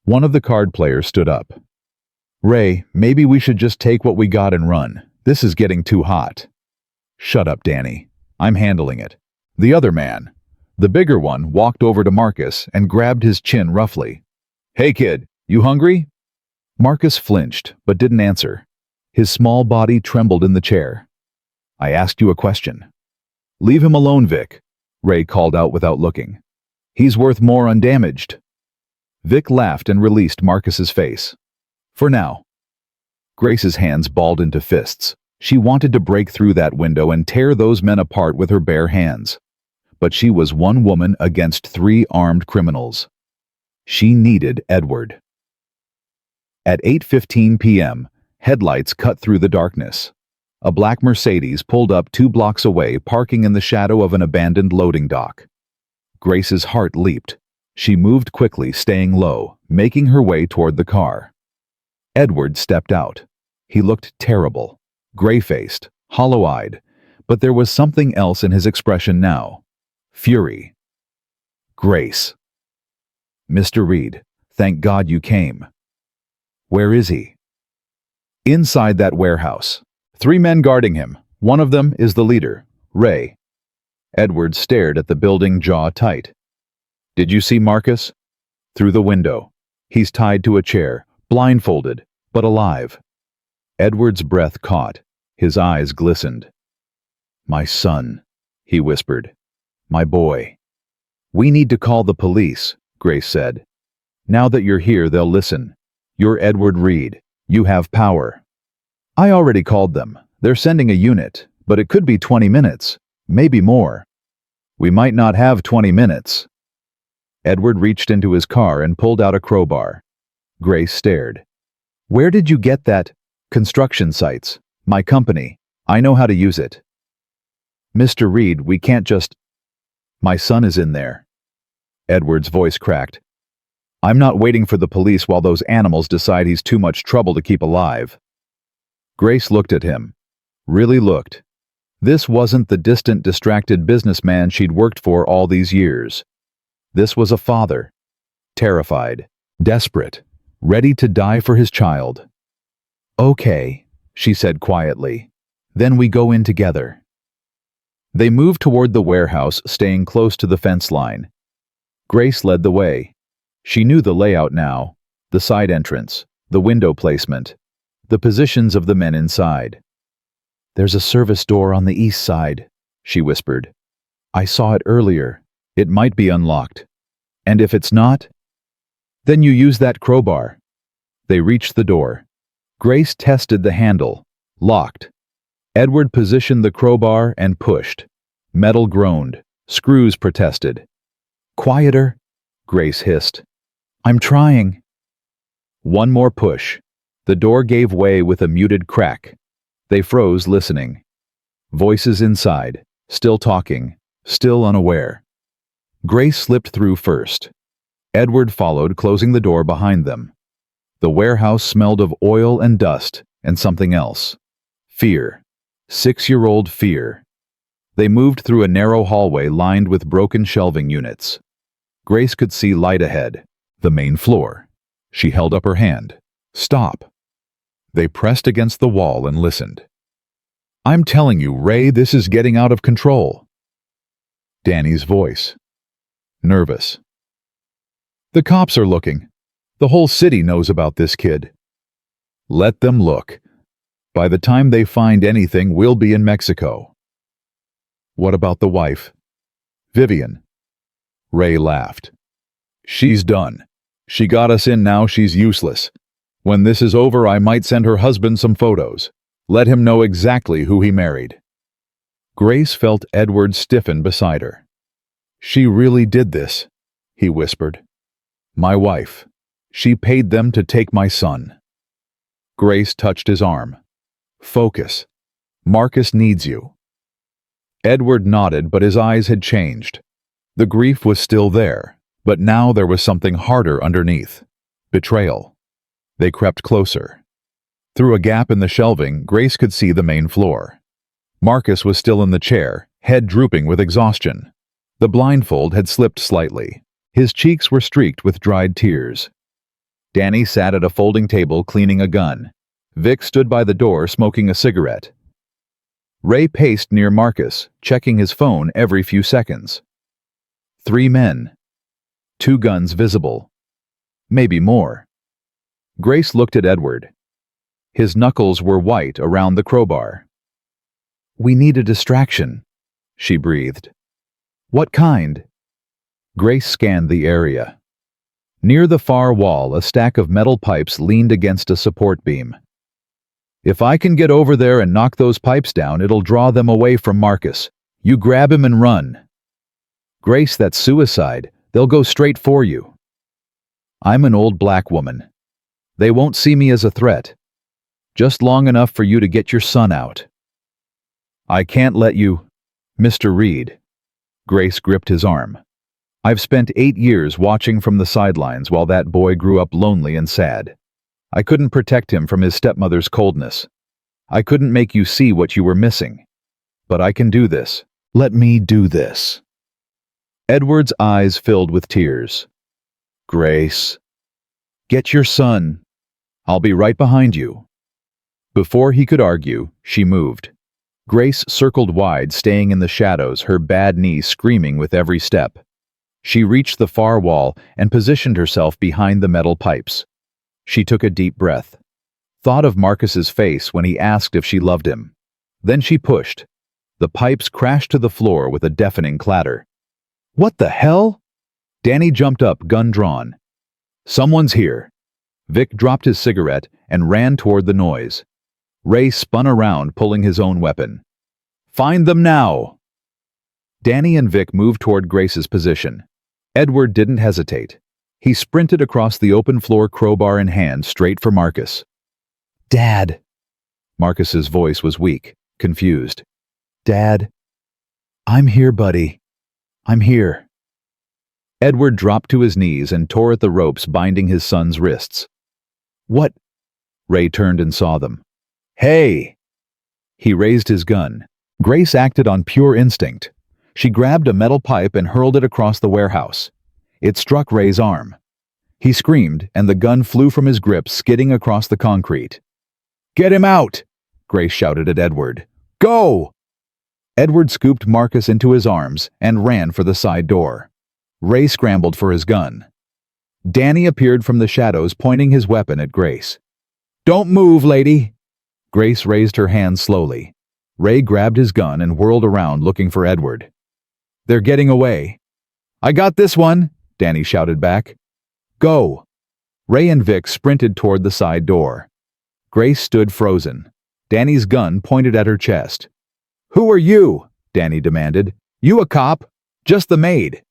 One of the card players stood up. Ray, maybe we should just take what we got and run. This is getting too hot. Shut up, Danny. I'm handling it. The other man, the bigger one, walked over to Marcus and grabbed his chin roughly. Hey kid, you hungry? Marcus flinched, but didn't answer. His small body trembled in the chair. I asked you a question. Leave him alone, Vic, Ray called out without looking. He's worth more undamaged. Vic laughed and released Marcus's face. For now. Grace's hands balled into fists. She wanted to break through that window and tear those men apart with her bare hands. But she was one woman against 3 armed criminals. She needed Edward. At 8:15 p.m., headlights cut through the darkness. A black Mercedes pulled up 2 blocks away, parking in the shadow of an abandoned loading dock. Grace's heart leaped. She moved quickly, staying low, making her way toward the car. Edward stepped out. He looked terrible, gray-faced, hollow-eyed, but there was something else in his expression now. Fury. Grace. Mr. Reed, thank God you came. Where is he? Inside that warehouse. 3 men guarding him. One of them is the leader, Ray. Edward stared at the building, jaw tight. Did you see Marcus? Through the window. He's tied to a chair, blindfolded, but alive. Edward's breath caught. His eyes glistened. My son, he whispered. My boy. We need to call the police, Grace said. Now that you're here, they'll listen. You're Edward Reed. You have power. I already called them. They're sending a unit, but it could be 20 minutes, maybe more. We might not have 20 minutes. Edward reached into his car and pulled out a crowbar. Grace stared. Where did you get that? Construction sites. My company. I know how to use it. Mr. Reed, we can't just... My son is in there. Edward's voice cracked. I'm not waiting for the police while those animals decide he's too much trouble to keep alive. Grace looked at him. Really looked. This wasn't the distant, distracted businessman she'd worked for all these years. This was a father. Terrified. Desperate. Ready to die for his child. Okay, she said quietly. Then we go in together. They moved toward the warehouse, staying close to the fence line. Grace led the way. She knew the layout now. the side entrance, the window placement, the positions of the men inside. "There's a service door on the east side," she whispered. "I saw it earlier. It might be unlocked. And if it's not, then you use that crowbar." They reached the door. Grace tested the handle. Locked. Edward positioned the crowbar and pushed. Metal groaned. Screws protested. "Quieter," Grace hissed. "I'm trying." One more push. The door gave way with a muted crack. They froze, listening. Voices inside, still talking, still unaware. Grace slipped through first. Edward followed, closing the door behind them. The warehouse smelled of oil and dust and something else. Fear. 6-year-old fear. They moved through a narrow hallway lined with broken shelving units. Grace could see light ahead. The main floor. She held up her hand. "Stop." They pressed against the wall and listened. "I'm telling you, Ray, this is getting out of control." Danny's voice. Nervous. "The cops are looking. The whole city knows about this kid." "Let them look. By the time they find anything, we'll be in Mexico." "What about the wife?" "Vivian." Ray laughed. "She's done. She got us in, now she's useless. When this is over, I might send her husband some photos. Let him know exactly who he married." Grace felt Edward stiffen beside her. "She really did this," he whispered. "My wife. She paid them to take my son." Grace touched his arm. "Focus. Marcus needs you." Edward nodded, but his eyes had changed. The grief was still there, but now there was something harder underneath. Betrayal. They crept closer. Through a gap in the shelving, Grace could see the main floor. Marcus was still in the chair, head drooping with exhaustion. The blindfold had slipped slightly. His cheeks were streaked with dried tears. Danny sat at a folding table cleaning a gun. Vic stood by the door smoking a cigarette. Ray paced near Marcus, checking his phone every few seconds. 3 men. 2 guns visible. Maybe more. Grace looked at Edward. His knuckles were white around the crowbar. "We need a distraction," she breathed. "What kind?" Grace scanned the area. Near the far wall, a stack of metal pipes leaned against a support beam. "If I can get over there and knock those pipes down, it'll draw them away from Marcus. You grab him and run." "Grace, that's suicide. They'll go straight for you." "I'm an old black woman. They won't see me as a threat. Just long enough for you to get your son out." "I can't let you—" "Mr. Reed." Grace gripped his arm. "I've spent 8 years watching from the sidelines while that boy grew up lonely and sad. I couldn't protect him from his stepmother's coldness. I couldn't make you see what you were missing. But I can do this. Let me do this." Edward's eyes filled with tears. "Grace." "Get your son. I'll be right behind you." Before he could argue, she moved. Grace circled wide, staying in the shadows, her bad knee screaming with every step. She reached the far wall and positioned herself behind the metal pipes. She took a deep breath. Thought of Marcus's face when he asked if she loved him. Then she pushed. The pipes crashed to the floor with a deafening clatter. "What the hell?" Danny jumped up, gun drawn. "Someone's here." Vic dropped his cigarette and ran toward the noise. Ray spun around, pulling his own weapon. "Find them now!" Danny and Vic moved toward Grace's position. Edward didn't hesitate. He sprinted across the open floor, crowbar in hand, straight for Marcus. "Dad!" Marcus's voice was weak, confused. "Dad?" "I'm here, buddy. I'm here." Edward dropped to his knees and tore at the ropes binding his son's wrists. "What?" Ray turned and saw them. "Hey!" He raised his gun. Grace acted on pure instinct. She grabbed a metal pipe and hurled it across the warehouse. It struck Ray's arm. He screamed, and the gun flew from his grip, skidding across the concrete. "Get him out!" Grace shouted at Edward. "Go!" Edward scooped Marcus into his arms and ran for the side door. Ray scrambled for his gun. Danny appeared from the shadows, pointing his weapon at Grace. "Don't move, lady!" Grace raised her hand slowly. Ray grabbed his gun and whirled around, looking for Edward. "They're getting away." "I got this one," Danny shouted back. "Go!" Ray and Vic sprinted toward the side door. Grace stood frozen. Danny's gun pointed at her chest. "Who are you?" Danny demanded. "You a cop? Just the maid."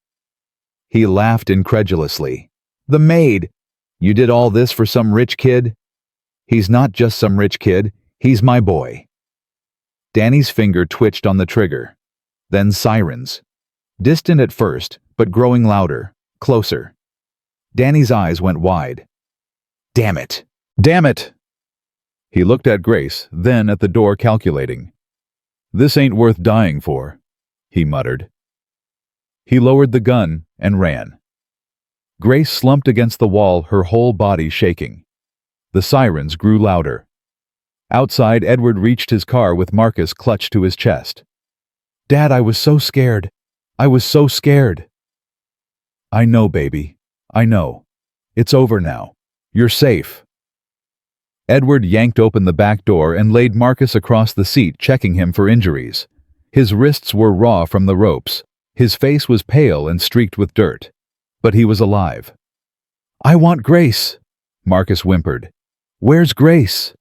He laughed incredulously. "The maid? You did all this for some rich kid?" "He's not just some rich kid. He's my boy." Danny's finger twitched on the trigger. Then sirens. Distant at first, but growing louder, closer. Danny's eyes went wide. "Damn it! Damn it!" He looked at Grace, then at the door, calculating. "This ain't worth dying for," he muttered. He lowered the gun and ran. Grace slumped against the wall, her whole body shaking. The sirens grew louder. Outside, Edward reached his car with Marcus clutched to his chest. "Dad, I was so scared. I was so scared." "I know, baby. I know. It's over now. You're safe." Edward yanked open the back door and laid Marcus across the seat, checking him for injuries. His wrists were raw from the ropes. His face was pale and streaked with dirt. But he was alive. "I want Grace," Marcus whimpered. "Where's Grace?"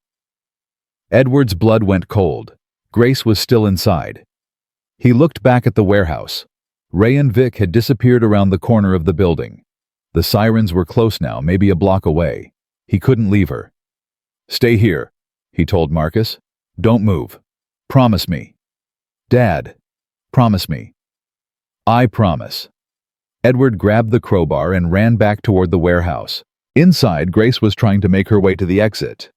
Edward's blood went cold. Grace was still inside. He looked back at the warehouse. Ray and Vic had disappeared around the corner of the building. The sirens were close now, maybe a block away. He couldn't leave her. "Stay here," he told Marcus. "Don't move. Promise me." "Dad, promise me." "I promise." Edward grabbed the crowbar and ran back toward the warehouse. Inside, Grace was trying to make her way to the exit.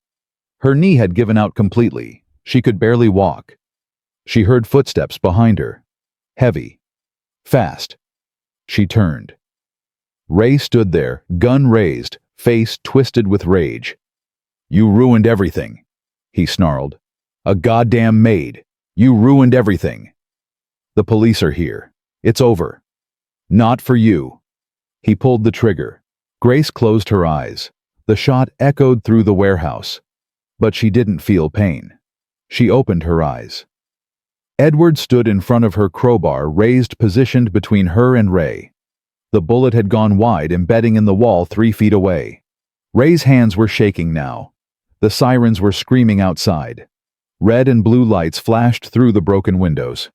Her knee had given out completely. She could barely walk. She heard footsteps behind her. Heavy. Fast. She turned. Ray stood there, gun raised, face twisted with rage. "You ruined everything," he snarled. "A goddamn maid. You ruined everything. The police are here. It's over. Not for you." He pulled the trigger. Grace closed her eyes. The shot echoed through the warehouse. But she didn't feel pain. She opened her eyes. Edward stood in front of her, crowbar raised, positioned between her and Ray. The bullet had gone wide, embedding in the wall 3 feet away. Ray's hands were shaking now. The sirens were screaming outside. Red and blue lights flashed through the broken windows.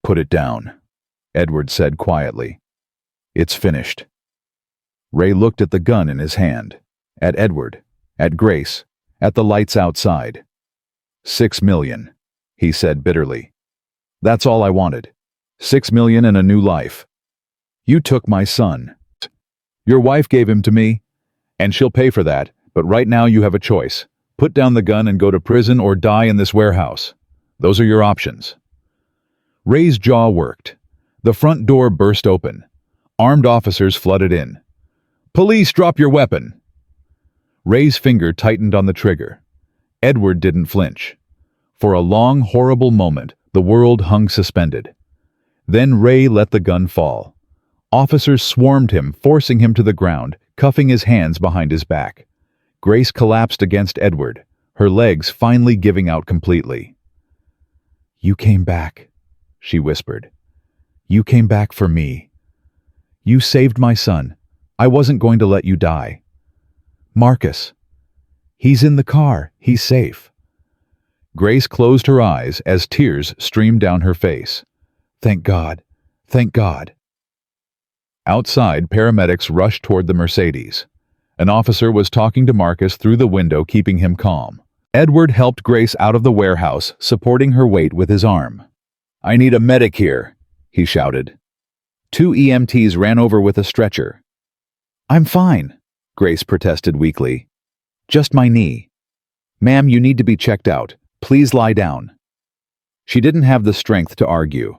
"Put it down," Edward said quietly. "It's finished." Ray looked at the gun in his hand, at Edward, at Grace, at the lights outside. "$6 million, he said bitterly. "That's all I wanted. $6 million and a new life. You took my son. Your wife gave him to me, and she'll pay for that, but right now you have a choice. Put down the gun and go to prison or die in this warehouse. Those are your options." Ray's jaw worked. The front door burst open. Armed officers flooded in. "Police, drop your weapon!" Ray's finger tightened on the trigger. Edward didn't flinch. For a long, horrible moment, the world hung suspended. Then Ray let the gun fall. Officers swarmed him, forcing him to the ground, cuffing his hands behind his back. Grace collapsed against Edward, her legs finally giving out completely. "You came back," she whispered. "You came back for me. You saved my son. I wasn't going to let you die. Marcus. He's in the car. He's safe." Grace closed her eyes as tears streamed down her face. "Thank God. Thank God." Outside, paramedics rushed toward the Mercedes. An officer was talking to Marcus through the window, keeping him calm. Edward helped Grace out of the warehouse, supporting her weight with his arm. "I need a medic here," he shouted. 2 EMTs ran over with a stretcher. "I'm fine," Grace protested weakly. "Just my knee." "Ma'am, you need to be checked out. Please lie down." She didn't have the strength to argue.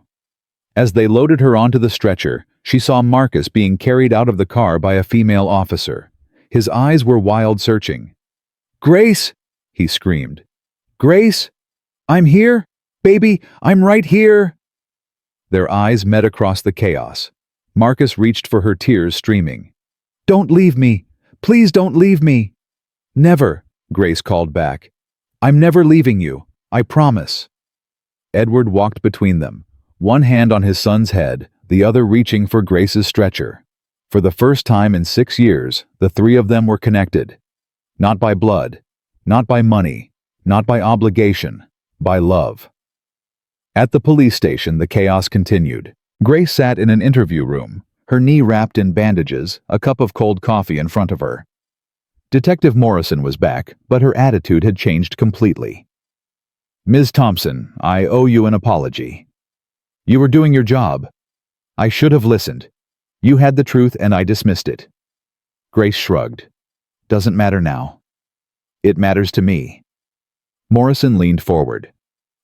As they loaded her onto the stretcher, she saw Marcus being carried out of the car by a female officer. His eyes were wild, searching. "Grace!" he screamed. "Grace! I'm here! Baby, I'm right here!" Their eyes met across the chaos. Marcus reached for her, tears streaming. Don't leave me! Please don't leave me! Never, Grace called back. I'm never leaving you, I promise. Edward walked between them, one hand on his son's head, the other reaching for Grace's stretcher. For the first time in 6 years, the three of them were connected. Not by blood, not by money, not by obligation, by love. At the police station, the chaos continued. Grace sat in an interview room, her knee wrapped in bandages, a cup of cold coffee in front of her. Detective Morrison was back, but her attitude had changed completely. Ms. Thompson, I owe you an apology. You were doing your job. I should have listened. You had the truth and I dismissed it. Grace shrugged. Doesn't matter now. It matters to me. Morrison leaned forward.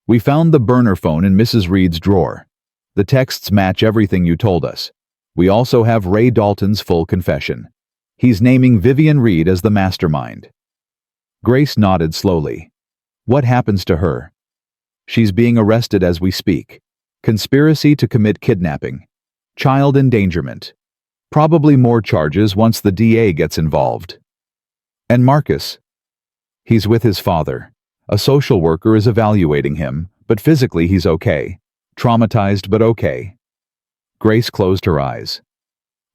We found the burner phone in Mrs. Reed's drawer. The texts match everything you told us. We also have Ray Dalton's full confession. He's naming Vivian Reed as the mastermind. Grace nodded slowly. What happens to her? She's being arrested as we speak. Conspiracy to commit kidnapping. Child endangerment. Probably more charges once the DA gets involved. And Marcus? He's with his father. A social worker is evaluating him, but physically he's okay. Traumatized but okay. Grace closed her eyes.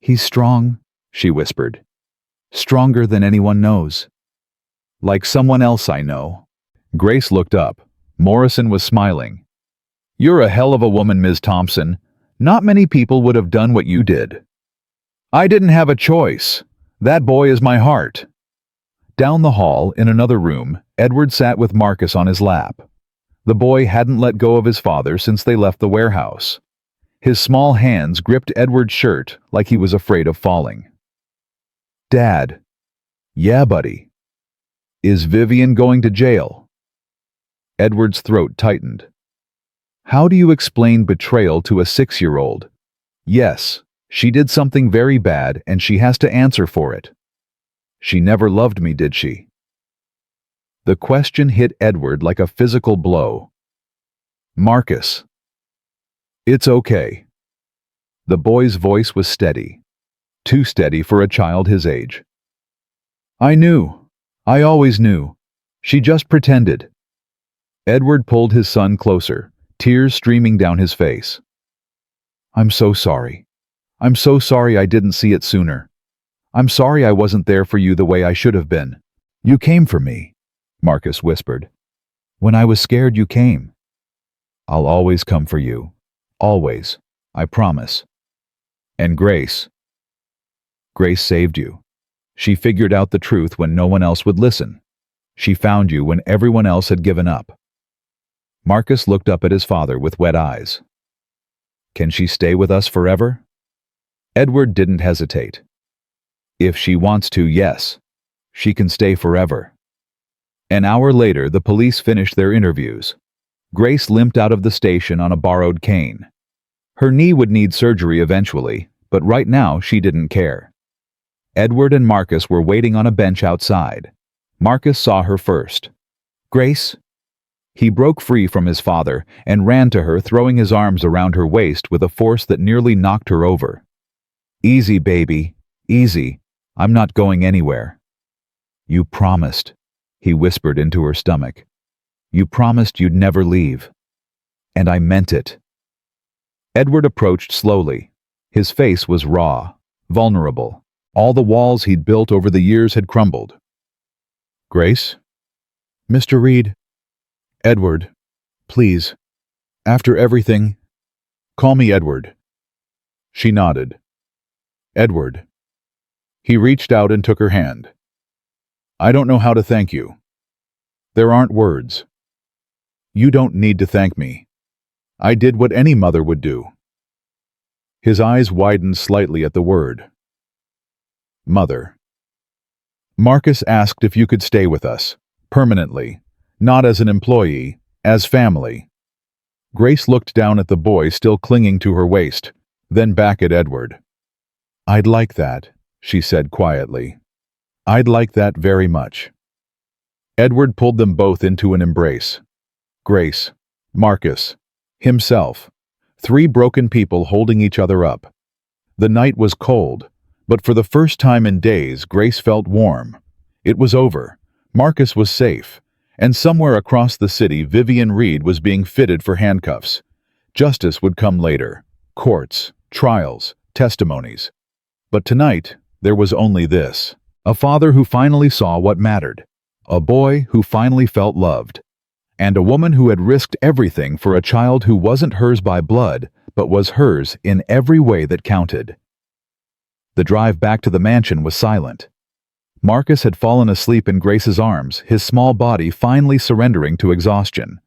He's strong, she whispered. Stronger than anyone knows. Like someone else I know. Grace looked up. Morrison was smiling. You're a hell of a woman, Ms. Thompson. Not many people would have done what you did. I didn't have a choice. That boy is my heart. Down the hall, in another room, Edward sat with Marcus on his lap. The boy hadn't let go of his father since they left the warehouse. His small hands gripped Edward's shirt like he was afraid of falling. Dad. Yeah, buddy. Is Vivian going to jail? Edward's throat tightened. How do you explain betrayal to a 6-year-old? Yes, she did something very bad and she has to answer for it. She never loved me, did she? The question hit Edward like a physical blow. Marcus. It's okay. The boy's voice was steady. Too steady for a child his age. I knew. I always knew. She just pretended. Edward pulled his son closer, tears streaming down his face. I'm so sorry. I'm so sorry I didn't see it sooner. I'm sorry I wasn't there for you the way I should have been. You came for me, Marcus whispered. When I was scared, you came. I'll always come for you. Always. I promise. And Grace. Grace saved you. She figured out the truth when no one else would listen. She found you when everyone else had given up. Marcus looked up at his father with wet eyes. Can she stay with us forever? Edward didn't hesitate. If she wants to, yes. She can stay forever. An hour later, the police finished their interviews. Grace limped out of the station on a borrowed cane. Her knee would need surgery eventually, but right now she didn't care. Edward and Marcus were waiting on a bench outside. Marcus saw her first. Grace? He broke free from his father and ran to her, throwing his arms around her waist with a force that nearly knocked her over. Easy, baby. Easy. I'm not going anywhere. You promised, he whispered into her stomach. You promised you'd never leave. And I meant it. Edward approached slowly. His face was raw, vulnerable. All the walls he'd built over the years had crumbled. Grace? Mr. Reed? Edward, please. After everything, call me Edward. She nodded. Edward. He reached out and took her hand. I don't know how to thank you. There aren't words. You don't need to thank me. I did what any mother would do. His eyes widened slightly at the word. Mother. Marcus asked if you could stay with us, permanently, not as an employee, as family. Grace looked down at the boy still clinging to her waist, then back at Edward. I'd like that, she said quietly. I'd like that very much. Edward pulled them both into an embrace. Grace, Marcus, himself, 3 broken people holding each other up. The night was cold, But for the first time in days, Grace felt warm. It was over. Marcus was safe. And somewhere across the city, Vivian Reed was being fitted for handcuffs. Justice would come later. Courts, trials, testimonies. But tonight, there was only this. A father who finally saw what mattered. A boy who finally felt loved. And a woman who had risked everything for a child who wasn't hers by blood, but was hers in every way that counted. The drive back to the mansion was silent. Marcus had fallen asleep in Grace's arms, his small body finally surrendering to exhaustion.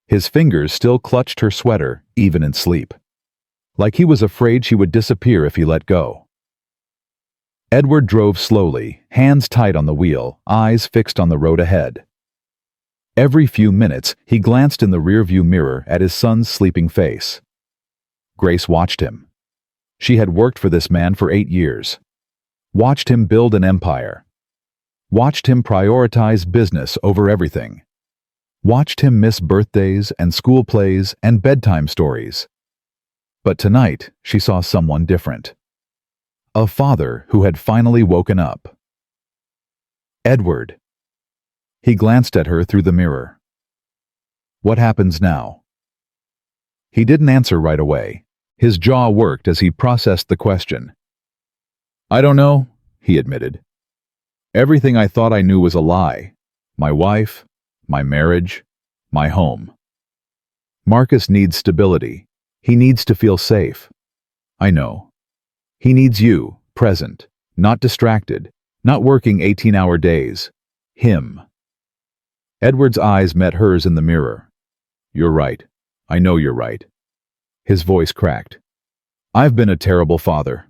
His fingers still clutched her sweater, even in sleep. Like he was afraid she would disappear if he let go. Edward drove slowly, hands tight on the wheel, eyes fixed on the road ahead. Every few minutes, he glanced in the rearview mirror at his son's sleeping face. Grace watched him. She had worked for this man for 8 years. Watched him build an empire. Watched him prioritize business over everything. Watched him miss birthdays and school plays and bedtime stories. But tonight, she saw someone different. A father who had finally woken up. Edward. He glanced at her through the mirror. What happens now? He didn't answer right away. His jaw worked as he processed the question. I don't know, he admitted. Everything I thought I knew was a lie. My wife, my marriage, my home. Marcus needs stability. He needs to feel safe. I know. He needs you, present, not distracted, not working 18-hour days. Him. Edward's eyes met hers in the mirror. You're right. I know you're right. His voice cracked. I've been a terrible father.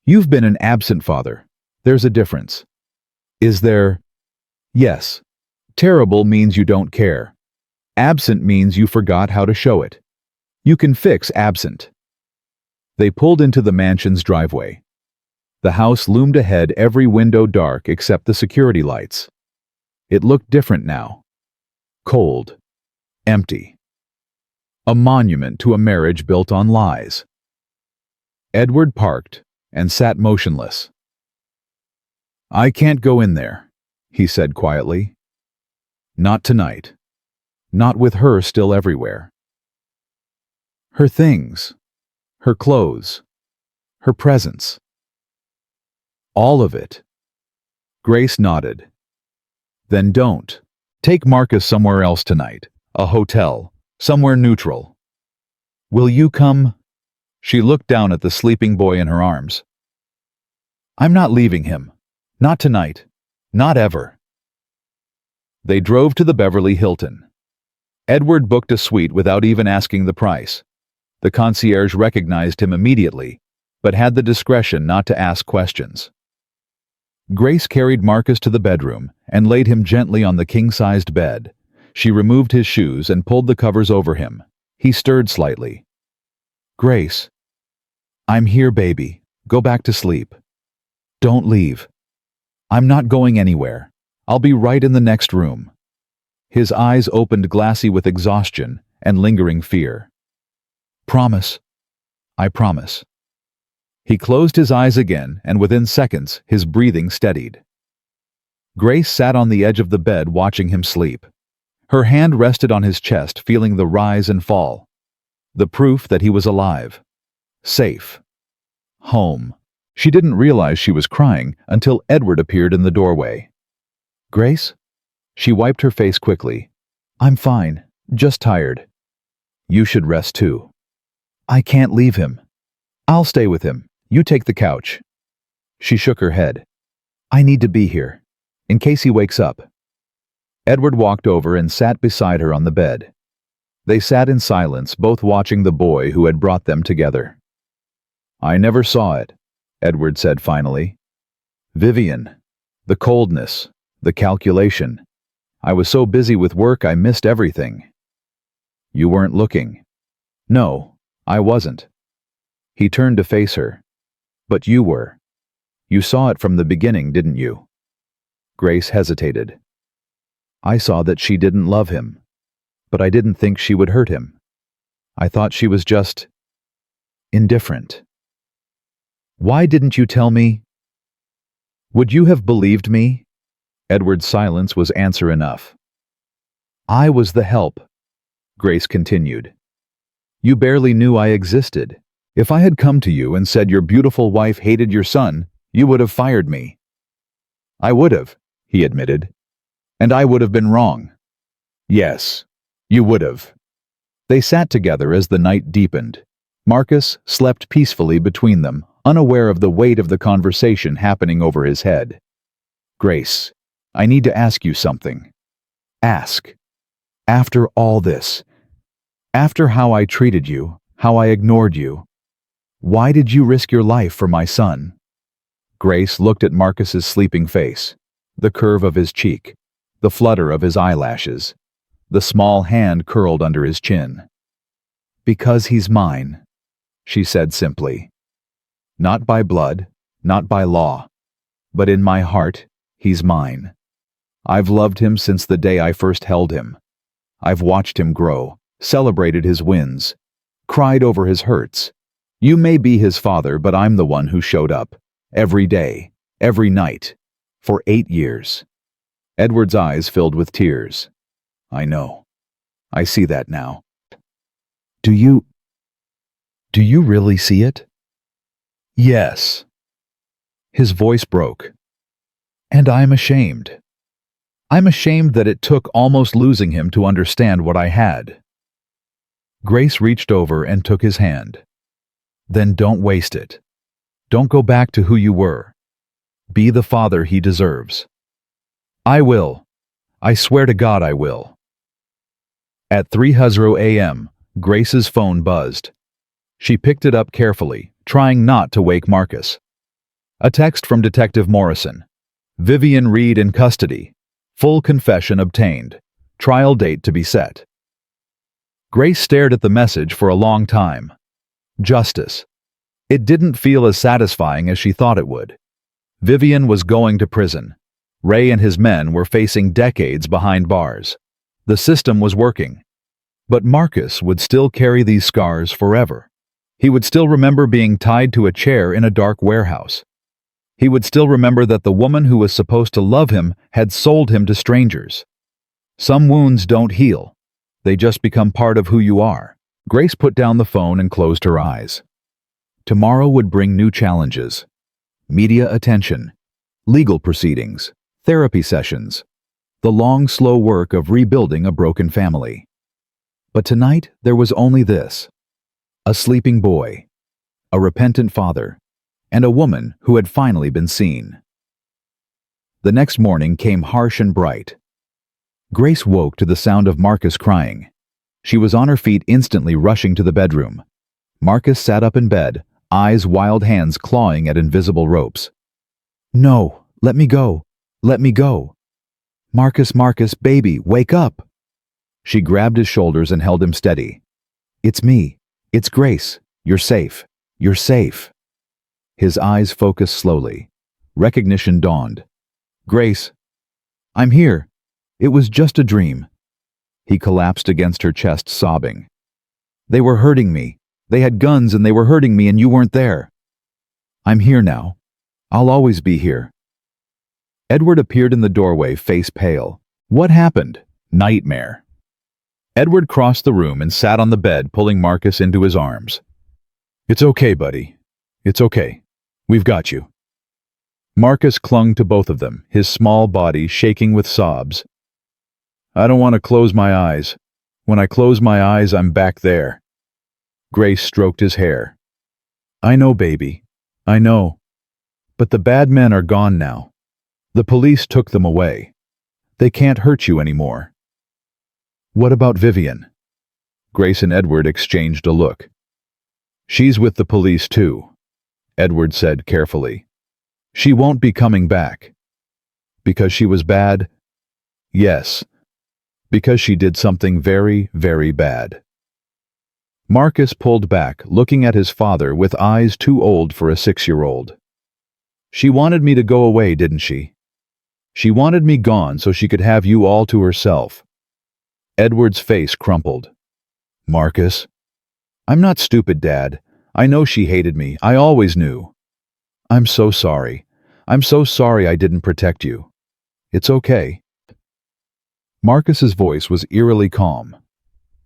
You've been an absent father. There's a difference. Is there? Yes. Terrible means you don't care. Absent means you forgot how to show it. You can fix absent. They pulled into the mansion's driveway. The house loomed ahead, every window dark except the security lights. It looked different now. Cold. Empty. A monument to a marriage built on lies. Edward parked and sat motionless. I can't go in there, he said quietly. Not tonight. Not with her still everywhere. Her things, her clothes, her presence. All of it. Grace nodded. Then don't. Take Marcus somewhere else tonight. A hotel. Somewhere neutral. Will you come? She looked down at the sleeping boy in her arms. I'm not leaving him. Not tonight. Not ever. They drove to the Beverly Hilton. Edward booked a suite without even asking the price. The concierge recognized him immediately, but had the discretion not to ask questions. Grace carried Marcus to the bedroom and laid him gently on the king-sized bed. She removed his shoes and pulled the covers over him. He stirred slightly. Grace. I'm here, baby. Go back to sleep. Don't leave. I'm not going anywhere. I'll be right in the next room. His eyes opened glassy with exhaustion and lingering fear. Promise. I promise. He closed his eyes again, and within seconds, his breathing steadied. Grace sat on the edge of the bed watching him sleep. Her hand rested on his chest, feeling the rise and fall. The proof that he was alive. Safe. Home. She didn't realize she was crying until Edward appeared in the doorway. Grace? She wiped her face quickly. I'm fine, just tired. You should rest too. I can't leave him. I'll stay with him. You take the couch. She shook her head. I need to be here, in case he wakes up. Edward walked over and sat beside her on the bed. They sat in silence, both watching the boy who had brought them together. I never saw it, Edward said finally. Vivian. The coldness. The calculation. I was so busy with work I missed everything. You weren't looking. No, I wasn't. He turned to face her. But you were. You saw it from the beginning, didn't you? Grace hesitated. I saw that she didn't love him, but I didn't think she would hurt him. I thought she was just indifferent. Why didn't you tell me? Would you have believed me? Edward's silence was answer enough. I was the help, Grace continued. You barely knew I existed. If I had come to you and said your beautiful wife hated your son, you would have fired me. I would have, he admitted. And I would have been wrong. Yes, you would have. They sat together as the night deepened. Marcus slept peacefully between them, unaware of the weight of the conversation happening over his head. Grace, I need to ask you something. Ask. After all this, after how I treated you, how I ignored you, why did you risk your life for my son? Grace looked at Marcus's sleeping face, the curve of his cheek, the flutter of his eyelashes, the small hand curled under his chin. Because he's mine, she said simply. Not by blood, not by law, but in my heart, he's mine. I've loved him since the day I first held him. I've watched him grow, celebrated his wins, cried over his hurts. You may be his father, but I'm the one who showed up, every day, every night, for 8 years. Edward's eyes filled with tears. I know. I see that now. Do you really see it? Yes. His voice broke. And I'm ashamed. I'm ashamed that it took almost losing him to understand what I had. Grace reached over and took his hand. Then don't waste it. Don't go back to who you were. Be the father he deserves. I will. I swear to God I will. At 3:00 a.m., Grace's phone buzzed. She picked it up carefully, trying not to wake Marcus. A text from Detective Morrison. Vivian Reed in custody. Full confession obtained. Trial date to be set. Grace stared at the message for a long time. Justice. It didn't feel as satisfying as she thought it would. Vivian was going to prison. Ray and his men were facing decades behind bars. The system was working. But Marcus would still carry these scars forever. He would still remember being tied to a chair in a dark warehouse. He would still remember that the woman who was supposed to love him had sold him to strangers. Some wounds don't heal. They just become part of who you are. Grace put down the phone and closed her eyes. Tomorrow would bring new challenges. Media attention, legal proceedings, therapy sessions, the long, slow work of rebuilding a broken family. But tonight there was only this: a sleeping boy, a repentant father, and a woman who had finally been seen. The next morning came harsh and bright. Grace woke to the sound of Marcus crying. She was on her feet instantly, rushing to the bedroom. Marcus sat up in bed, eyes wild, hands clawing at invisible ropes. No, let me go. Let me go. Marcus, Marcus, baby, wake up. She grabbed his shoulders and held him steady. It's me. It's Grace. You're safe. You're safe. His eyes focused slowly. Recognition dawned. Grace. I'm here. It was just a dream. He collapsed against her chest, sobbing. They were hurting me. They had guns and they were hurting me and you weren't there. I'm here now. I'll always be here. Edward appeared in the doorway, face pale. What happened? Nightmare. Edward crossed the room and sat on the bed, pulling Marcus into his arms. It's okay, buddy. It's okay. We've got you. Marcus clung to both of them, his small body shaking with sobs. I don't want to close my eyes. When I close my eyes, I'm back there. Grace stroked his hair. I know, baby. I know. But the bad men are gone now. The police took them away. They can't hurt you anymore. What about Vivian? Grace and Edward exchanged a look. She's with the police too, Edward said carefully. She won't be coming back. Because she was bad? Yes. Because she did something very, very bad. Marcus pulled back, looking at his father with eyes too old for a 6-year-old. She wanted me to go away, didn't she? She wanted me gone so she could have you all to herself. Edward's face crumpled. Marcus. I'm not stupid, Dad. I know she hated me. I always knew. I'm so sorry. I'm so sorry I didn't protect you. It's okay. Marcus's voice was eerily calm.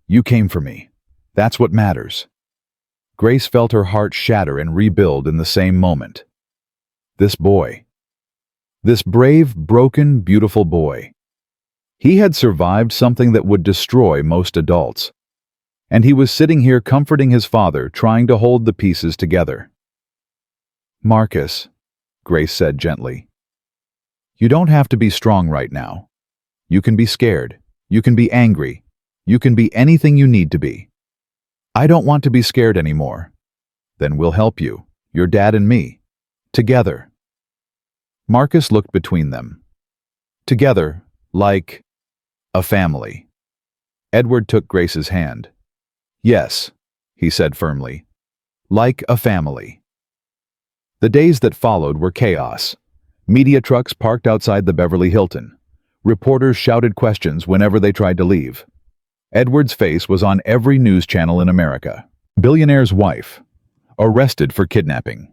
You came for me. That's what matters. Grace felt her heart shatter and rebuild in the same moment. This boy. This brave, broken, beautiful boy. He had survived something that would destroy most adults. And he was sitting here comforting his father, trying to hold the pieces together. Marcus, Grace said gently. You don't have to be strong right now. You can be scared. You can be angry. You can be anything you need to be. I don't want to be scared anymore. Then we'll help you, your dad and me. Together. Marcus looked between them. Together, like a family. Edward took Grace's hand. Yes, he said firmly. Like a family. The days that followed were chaos. Media trucks parked outside the Beverly Hilton. Reporters shouted questions whenever they tried to leave. Edward's face was on every news channel in America. Billionaire's wife. Arrested for kidnapping.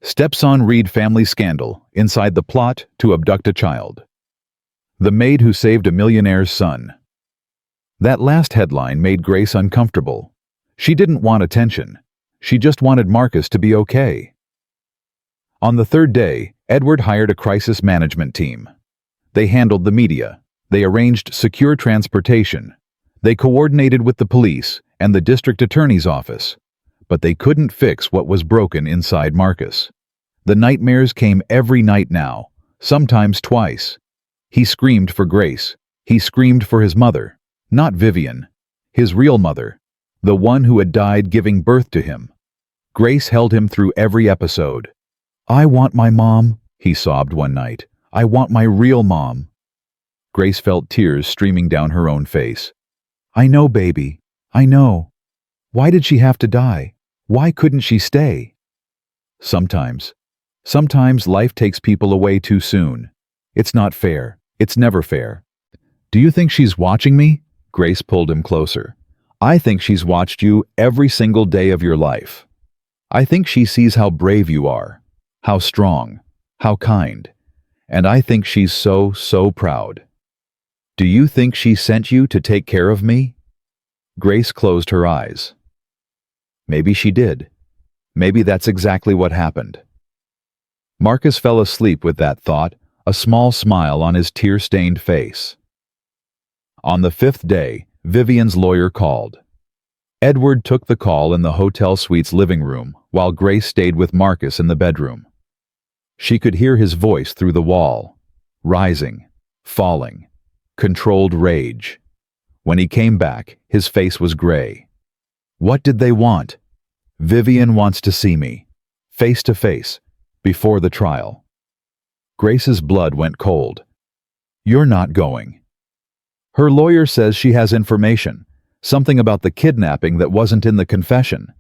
Stepson Reed family scandal inside the plot to abduct a child. The maid who saved a millionaire's son. That last headline made Grace uncomfortable. She didn't want attention. She just wanted Marcus to be okay. On the third day, Edward hired a crisis management team. They handled the media. They arranged secure transportation. They coordinated with the police and the district attorney's office. But they couldn't fix what was broken inside Marcus. The nightmares came every night now, sometimes twice. He screamed for Grace. He screamed for his mother, not Vivian, his real mother, the one who had died giving birth to him. Grace held him through every episode. I want my mom, he sobbed one night. I want my real mom. Grace felt tears streaming down her own face. I know, baby. I know. Why did she have to die? Why couldn't she stay? Sometimes life takes people away too soon. It's not fair. It's never fair. Do you think she's watching me? Grace pulled him closer. I think she's watched you every single day of your life. I think she sees how brave you are, how strong, how kind. And I think she's so proud. Do you think she sent you to take care of me? Grace closed her eyes. Maybe she did. Maybe that's exactly what happened. Marcus fell asleep with that thought, a small smile on his tear-stained face. On the fifth day, Vivian's lawyer called. Edward took the call in the hotel suite's living room, while Grace stayed with Marcus in the bedroom. She could hear his voice through the wall, rising, falling, controlled rage. When he came back, his face was gray. What did they want? Vivian wants to see me, face to face, before the trial. Grace's blood went cold. You're not going. Her lawyer says she has information, something about the kidnapping that wasn't in the confession.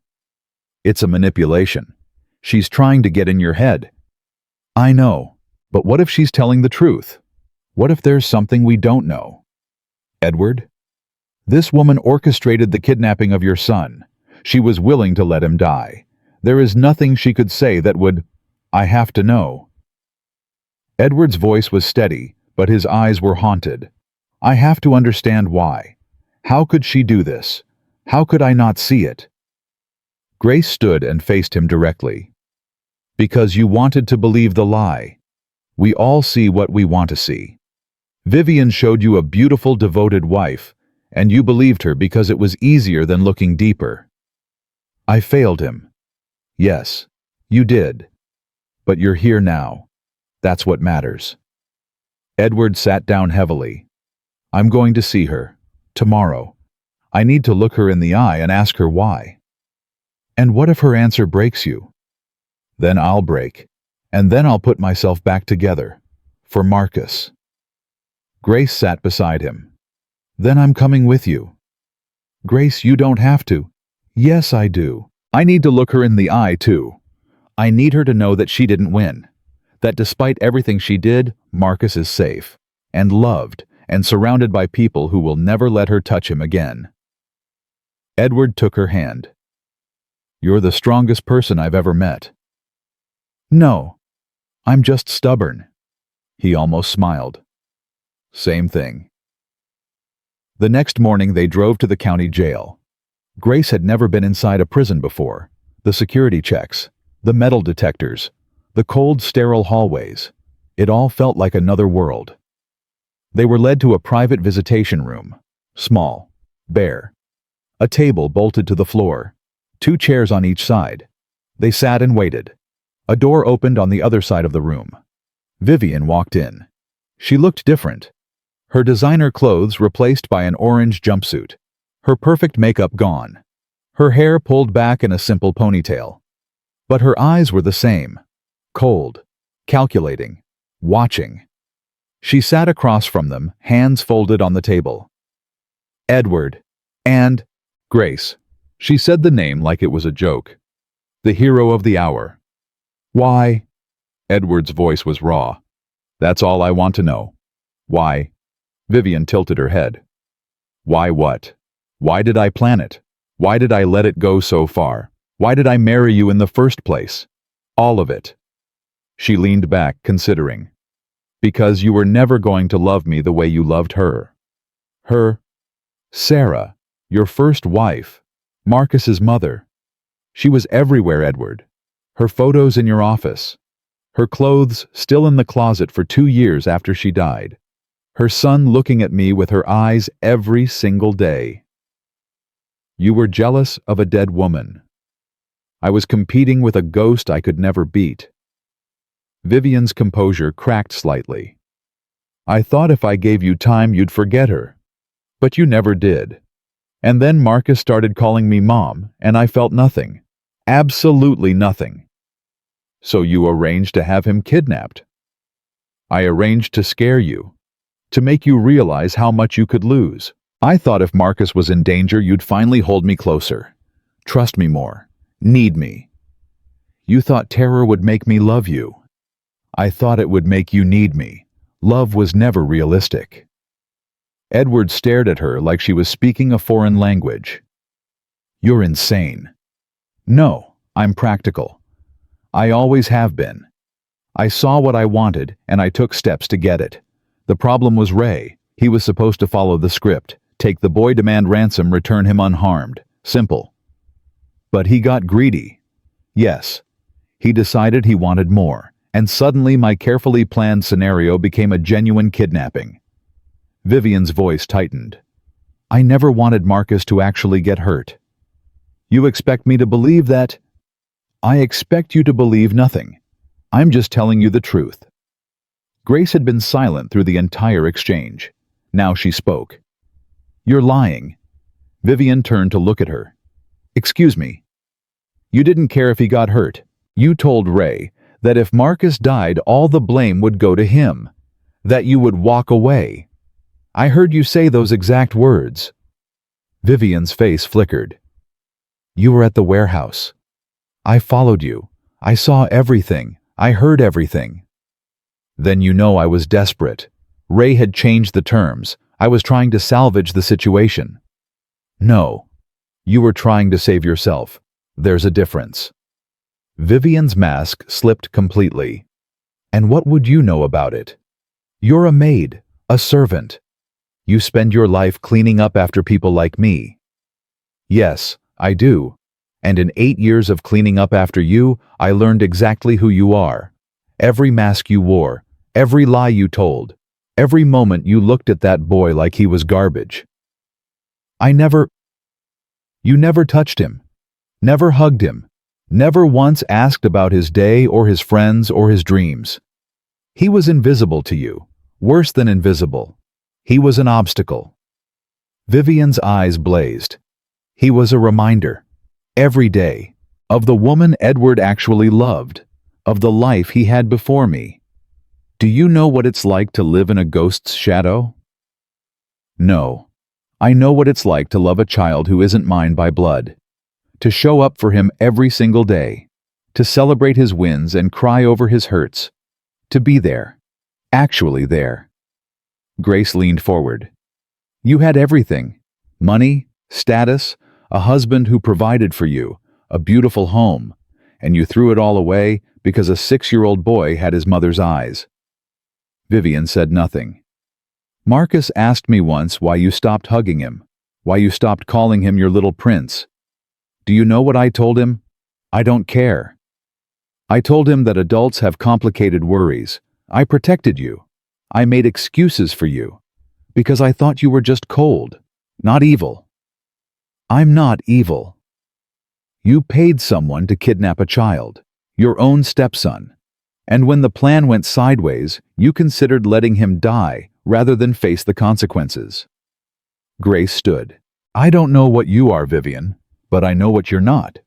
It's a manipulation. She's trying to get in your head. I know, but what if she's telling the truth? What if there's something we don't know? Edward? This woman orchestrated the kidnapping of your son. She was willing to let him die. There is nothing she could say that would... I have to know. Edward's voice was steady, but his eyes were haunted. I have to understand why. How could she do this? How could I not see it? Grace stood and faced him directly. Because you wanted to believe the lie. We all see what we want to see. Vivian showed you a beautiful, devoted wife, and you believed her because it was easier than looking deeper. I failed him. Yes, you did. But you're here now. That's what matters. Edward sat down heavily. I'm going to see her. Tomorrow. I need to look her in the eye and ask her why. And what if her answer breaks you? Then I'll break. And then I'll put myself back together. For Marcus. Grace sat beside him. Then I'm coming with you. Grace, you don't have to. Yes, I do. I need to look her in the eye, too. I need her to know that she didn't win. That despite everything she did, Marcus is safe, and loved, and surrounded by people who will never let her touch him again. Edward took her hand. You're the strongest person I've ever met. No, I'm just stubborn. He almost smiled. Same thing. The next morning they drove to the county jail. Grace had never been inside a prison before. The security checks, the metal detectors, the cold, sterile hallways. It all felt like another world. They were led to a private visitation room. Small, bare. A table bolted to the floor. 2 chairs on each side. They sat and waited. A door opened on the other side of the room. Vivian walked in. She looked different. Her designer clothes replaced by an orange jumpsuit. Her perfect makeup gone. Her hair pulled back in a simple ponytail. But her eyes were the same. Cold, calculating, watching. She sat across from them, hands folded on the table. Edward. And Grace. She said the name like it was a joke. The hero of the hour. Why? Edward's voice was raw. That's all I want to know. Why? Vivian tilted her head. Why what? Why did I plan it? Why did I let it go so far? Why did I marry you in the first place? All of it. She leaned back, considering. Because you were never going to love me the way you loved her. Her? Sarah, your first wife. Marcus's mother. She was everywhere, Edward. Her photos in your office. Her clothes still in the closet for 2 years after she died. Her son looking at me with her eyes every single day. You were jealous of a dead woman. I was competing with a ghost I could never beat. Vivian's composure cracked slightly. I thought if I gave you time you'd forget her. But you never did. And then Marcus started calling me Mom, and I felt nothing. Absolutely nothing. So you arranged to have him kidnapped. I arranged to scare you. To make you realize how much you could lose. I thought if Marcus was in danger, you'd finally hold me closer. Trust me more. Need me. You thought terror would make me love you. I thought it would make you need me. Love was never realistic. Edward stared at her like she was speaking a foreign language. You're insane. No, I'm practical. I always have been. I saw what I wanted, and I took steps to get it. The problem was Ray. He was supposed to follow the script. Take the boy, demand ransom, return him unharmed. Simple. But he got greedy. Yes. He decided he wanted more, and suddenly my carefully planned scenario became a genuine kidnapping. Vivian's voice tightened. I never wanted Marcus to actually get hurt. You expect me to believe that? I expect you to believe nothing. I'm just telling you the truth. Grace had been silent through the entire exchange. Now she spoke. You're lying. Vivian turned to look at her. Excuse me. You didn't care if he got hurt. You told Ray that if Marcus died, all the blame would go to him. That you would walk away. I heard you say those exact words. Vivian's face flickered. You were at the warehouse. I followed you. I saw everything. I heard everything. Then you know I was desperate. Ray had changed the terms. I was trying to salvage the situation. No. You were trying to save yourself. There's a difference. Vivian's mask slipped completely. And what would you know about it? You're a maid, a servant. You spend your life cleaning up after people like me. Yes, I do. And in 8 years of cleaning up after you, I learned exactly who you are. Every mask you wore, every lie you told, every moment you looked at that boy like he was garbage. You never touched him, never hugged him, never once asked about his day or his friends or his dreams. He was invisible to you, worse than invisible. He was an obstacle. Vivian's eyes blazed. He was a reminder, every day, of the woman Edward actually loved, of the life he had before me. Do you know what it's like to live in a ghost's shadow? No. I know what it's like to love a child who isn't mine by blood. To show up for him every single day. To celebrate his wins and cry over his hurts. To be there. Actually there. Grace leaned forward. You had everything. Money, status, a husband who provided for you, a beautiful home. and you threw it all away because a 6-year-old boy had his mother's eyes." Vivian said nothing. "Marcus asked me once why you stopped hugging him, why you stopped calling him your little prince. Do you know what I told him? I don't care. I told him that adults have complicated worries. I protected you. I made excuses for you. Because I thought you were just cold, not evil. I'm not evil. You paid someone to kidnap a child, your own stepson. And when the plan went sideways, you considered letting him die rather than face the consequences." Grace stood. "I don't know what you are, Vivian, but I know what you're not.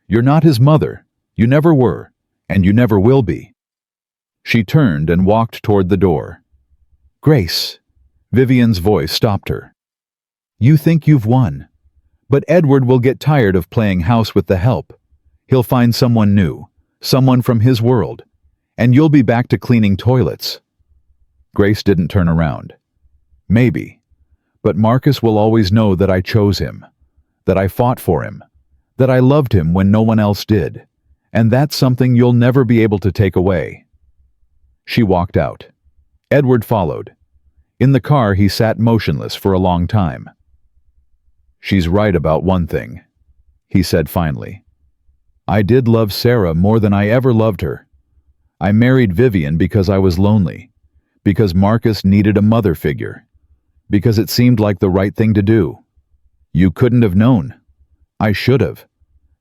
You're not his mother. You never were, and you never will be." She turned and walked toward the door. "Grace," Vivian's voice stopped her. "You think you've won, but Edward will get tired of playing house with the help. He'll find someone new, someone from his world, and you'll be back to cleaning toilets." Grace didn't turn around. "Maybe, but Marcus will always know that I chose him, that I fought for him, that I loved him when no one else did, and that's something you'll never be able to take away." She walked out. Edward followed. In the car, he sat motionless for a long time. "She's right about one thing," he said finally. "I did love Sarah more than I ever loved her. I married Vivian because I was lonely, because Marcus needed a mother figure, because it seemed like the right thing to do. You couldn't have known. I should have.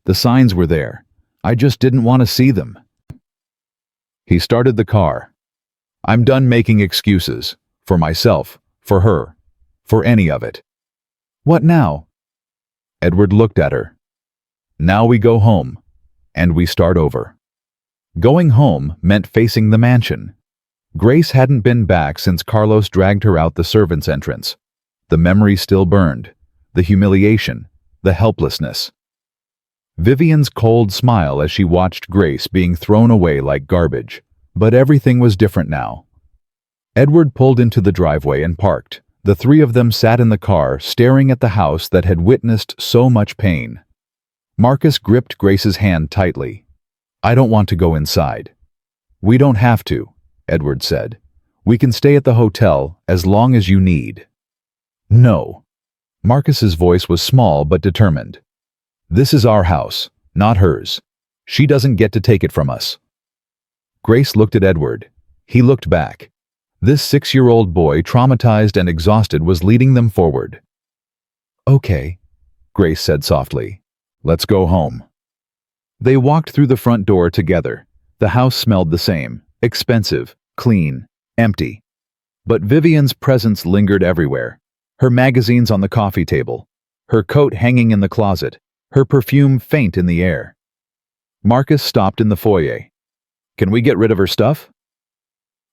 The signs were there. I just didn't want to see them." He started the car. "I'm done making excuses. For myself, for her, for any of it." "What now?" Edward looked at her. "Now we go home, and we start over." Going home meant facing the mansion. Grace hadn't been back since Carlos dragged her out the servants' entrance. The memory still burned, the humiliation, the helplessness. Vivian's cold smile as she watched Grace being thrown away like garbage. But everything was different now. Edward pulled into the driveway and parked. The three of them sat in the car, staring at the house that had witnessed so much pain. Marcus gripped Grace's hand tightly. "I don't want to go inside." "We don't have to," Edward said. "We can stay at the hotel as long as you need." "No." Marcus's voice was small but determined. "This is our house, not hers. She doesn't get to take it from us." Grace looked at Edward. He looked back. This 6-year-old boy, traumatized and exhausted, was leading them forward. "Okay," Grace said softly. "Let's go home." They walked through the front door together. The house smelled the same, expensive, clean, empty. But Vivian's presence lingered everywhere. Her magazines on the coffee table, her coat hanging in the closet, her perfume faint in the air. Marcus stopped in the foyer. "Can we get rid of her stuff?"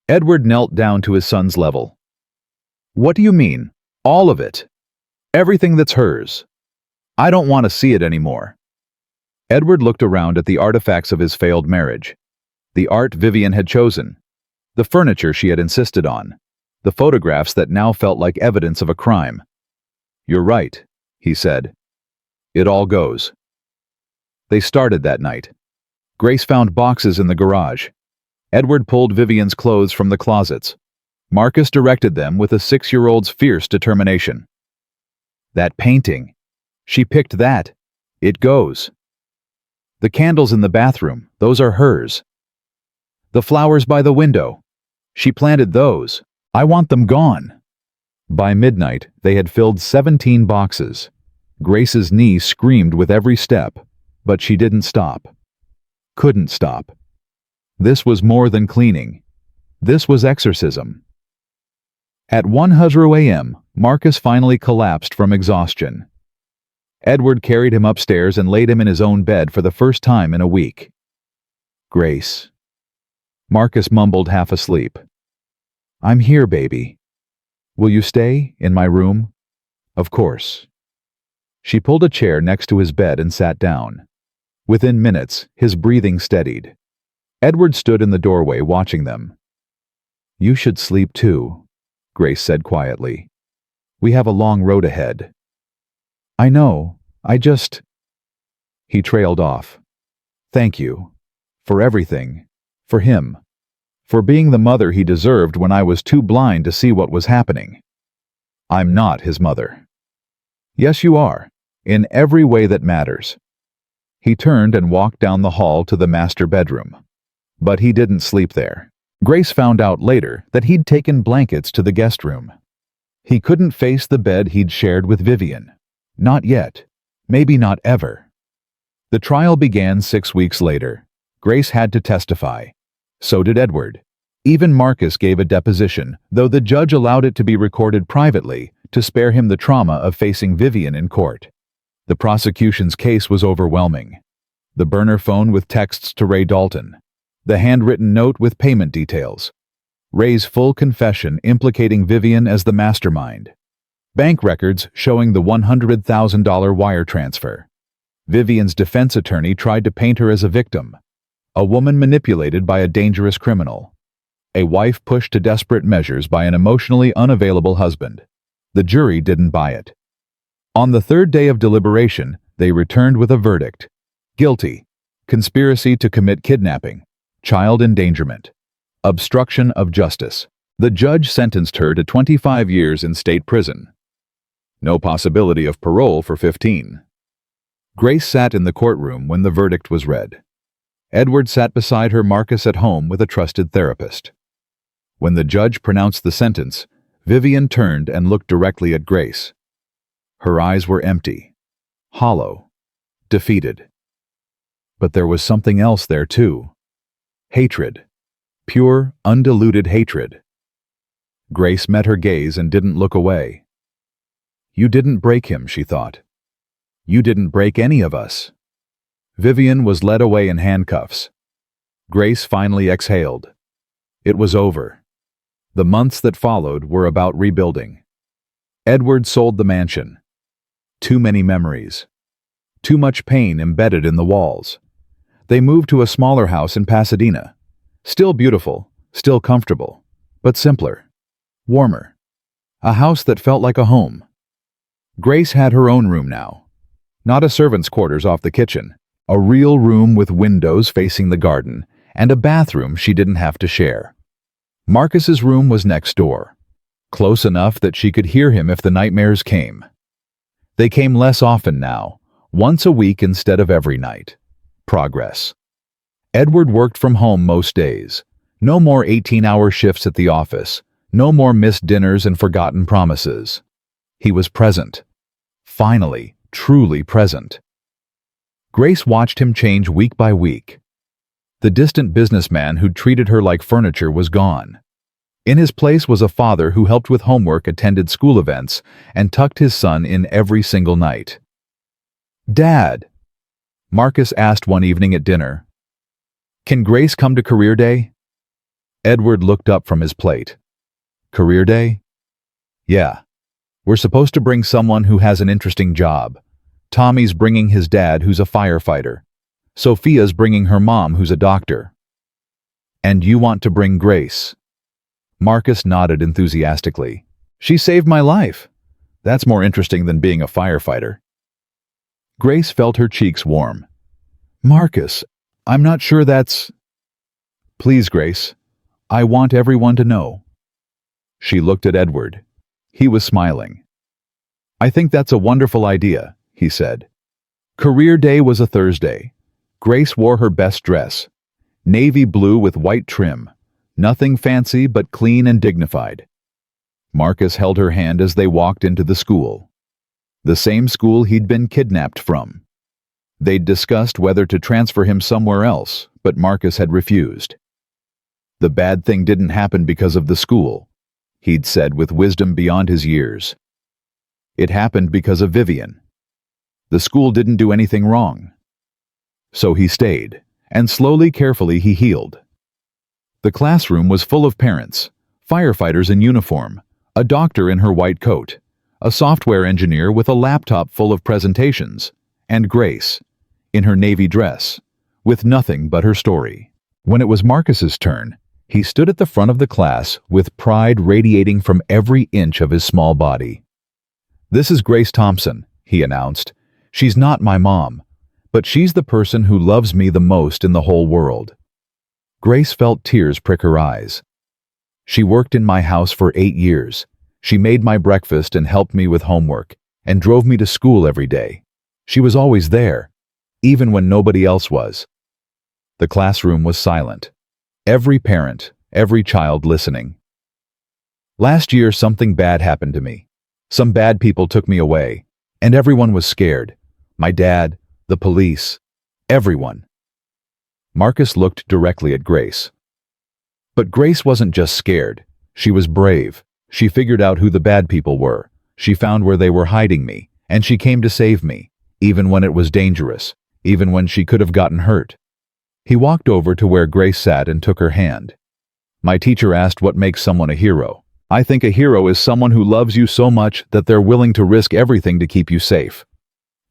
Edward knelt down to his son's level. "What do you mean? All of it? Everything that's hers? I don't want to see it anymore." Edward looked around at the artifacts of his failed marriage. The art Vivian had chosen. The furniture she had insisted on. The photographs that now felt like evidence of a crime. "You're right," he said. "It all goes." They started that night. Grace found boxes in the garage. Edward pulled Vivian's clothes from the closets. Marcus directed them with a 6-year-old's fierce determination. "That painting. She picked that. It goes. The candles in the bathroom, those are hers. The flowers by the window. She planted those. I want them gone." By midnight, they had filled 17 boxes. Grace's knee screamed with every step, but she didn't stop. Couldn't stop. This was more than cleaning. This was exorcism. At 1:00 a.m., Marcus finally collapsed from exhaustion. Edward carried him upstairs and laid him in his own bed for the first time in a week. "Grace." Marcus mumbled, half asleep. "I'm here, baby. Will you stay in my room?" "Of course." She pulled a chair next to his bed and sat down. Within minutes, his breathing steadied. Edward stood in the doorway watching them. "You should sleep too," Grace said quietly. "We have a long road ahead." "I know, I just—" He trailed off. "Thank you. For everything. For him. For being the mother he deserved when I was too blind to see what was happening. I'm not his mother. Yes, you are. In every way that matters. He turned and walked down the hall to the master bedroom. But he didn't sleep there. Grace found out later that he'd taken blankets to the guest room. He couldn't face the bed he'd shared with Vivian. Not yet. Maybe not ever. The trial began 6 weeks later. Grace had to testify. So did Edward. Even Marcus gave a deposition, though the judge allowed it to be recorded privately to spare him the trauma of facing Vivian in court. The prosecution's case was overwhelming. The burner phone with texts to Ray Dalton. The handwritten note with payment details. Ray's full confession implicating Vivian as the mastermind. Bank records showing the $100,000 wire transfer. Vivian's defense attorney tried to paint her as a victim. A woman manipulated by a dangerous criminal. A wife pushed to desperate measures by an emotionally unavailable husband. The jury didn't buy it. On the third day of deliberation, they returned with a verdict. Guilty. Conspiracy to commit kidnapping. Child endangerment. Obstruction of justice. The judge sentenced her to 25 years in state prison. No possibility of parole for 15. Grace sat in the courtroom when the verdict was read. Edward sat beside her, Marcus at home with a trusted therapist. When the judge pronounced the sentence, Vivian turned and looked directly at Grace. Her eyes were empty, hollow, defeated. But there was something else there too. Hatred. Pure, undiluted hatred. Grace met her gaze and didn't look away. You didn't break him, she thought. You didn't break any of us. Vivian was led away in handcuffs. Grace finally exhaled. It was over. The months that followed were about rebuilding. Edward sold the mansion. Too many memories. Too much pain embedded in the walls. They moved to a smaller house in Pasadena. Still beautiful, still comfortable, but simpler, warmer. A house that felt like a home. Grace had her own room now. Not a servant's quarters off the kitchen. A real room with windows facing the garden, and a bathroom she didn't have to share. Marcus's room was next door. Close enough that she could hear him if the nightmares came. They came less often now, once a week instead of every night. Progress. Edward worked from home most days. No more 18-hour shifts at the office. No more missed dinners and forgotten promises. He was present. Finally, truly present. Grace watched him change week by week. The distant businessman who'd treated her like furniture was gone. In his place was a father who helped with homework, attended school events, and tucked his son in every single night. "Dad," Marcus asked one evening at dinner, "can Grace come to career day?" Edward looked up from his plate. "Career day?" "Yeah. We're supposed to bring someone who has an interesting job. Tommy's bringing his dad, who's a firefighter. Sophia's bringing her mom, who's a doctor. And you want to bring Grace?" Marcus nodded enthusiastically. "She saved my life. That's more interesting than being a firefighter." Grace felt her cheeks warm. "Marcus, I'm not sure that's—" "Please, Grace. I want everyone to know." She looked at Edward. He was smiling. "I think that's a wonderful idea," he said. Career day was a Thursday. Grace wore her best dress. Navy blue with white trim. Nothing fancy but clean and dignified. Marcus held her hand as they walked into the school. The same school he'd been kidnapped from. They'd discussed whether to transfer him somewhere else, but Marcus had refused. The bad thing didn't happen because of the school, he'd said with wisdom beyond his years. It happened because of Vivian. The school didn't do anything wrong. So he stayed, and slowly, carefully he healed. The classroom was full of parents, firefighters in uniform, a doctor in her white coat, a software engineer with a laptop full of presentations, and Grace, in her navy dress, with nothing but her story. When it was Marcus's turn, he stood at the front of the class with pride radiating from every inch of his small body. "This is Grace Thompson," he announced. "She's not my mom, but she's the person who loves me the most in the whole world." Grace felt tears prick her eyes. "She worked in my house for 8 years. She made my breakfast and helped me with homework, and drove me to school every day. She was always there, even when nobody else was." The classroom was silent. Every parent, every child listening. "Last year something bad happened to me. Some bad people took me away, and everyone was scared. My dad, the police, everyone." Marcus looked directly at Grace. But Grace wasn't just scared. She was brave. She figured out who the bad people were. She found where they were hiding me, and she came to save me, even when it was dangerous, even when she could have gotten hurt. He walked over to where Grace sat and took her hand. "My teacher asked what makes someone a hero. I think a hero is someone who loves you so much that they're willing to risk everything to keep you safe.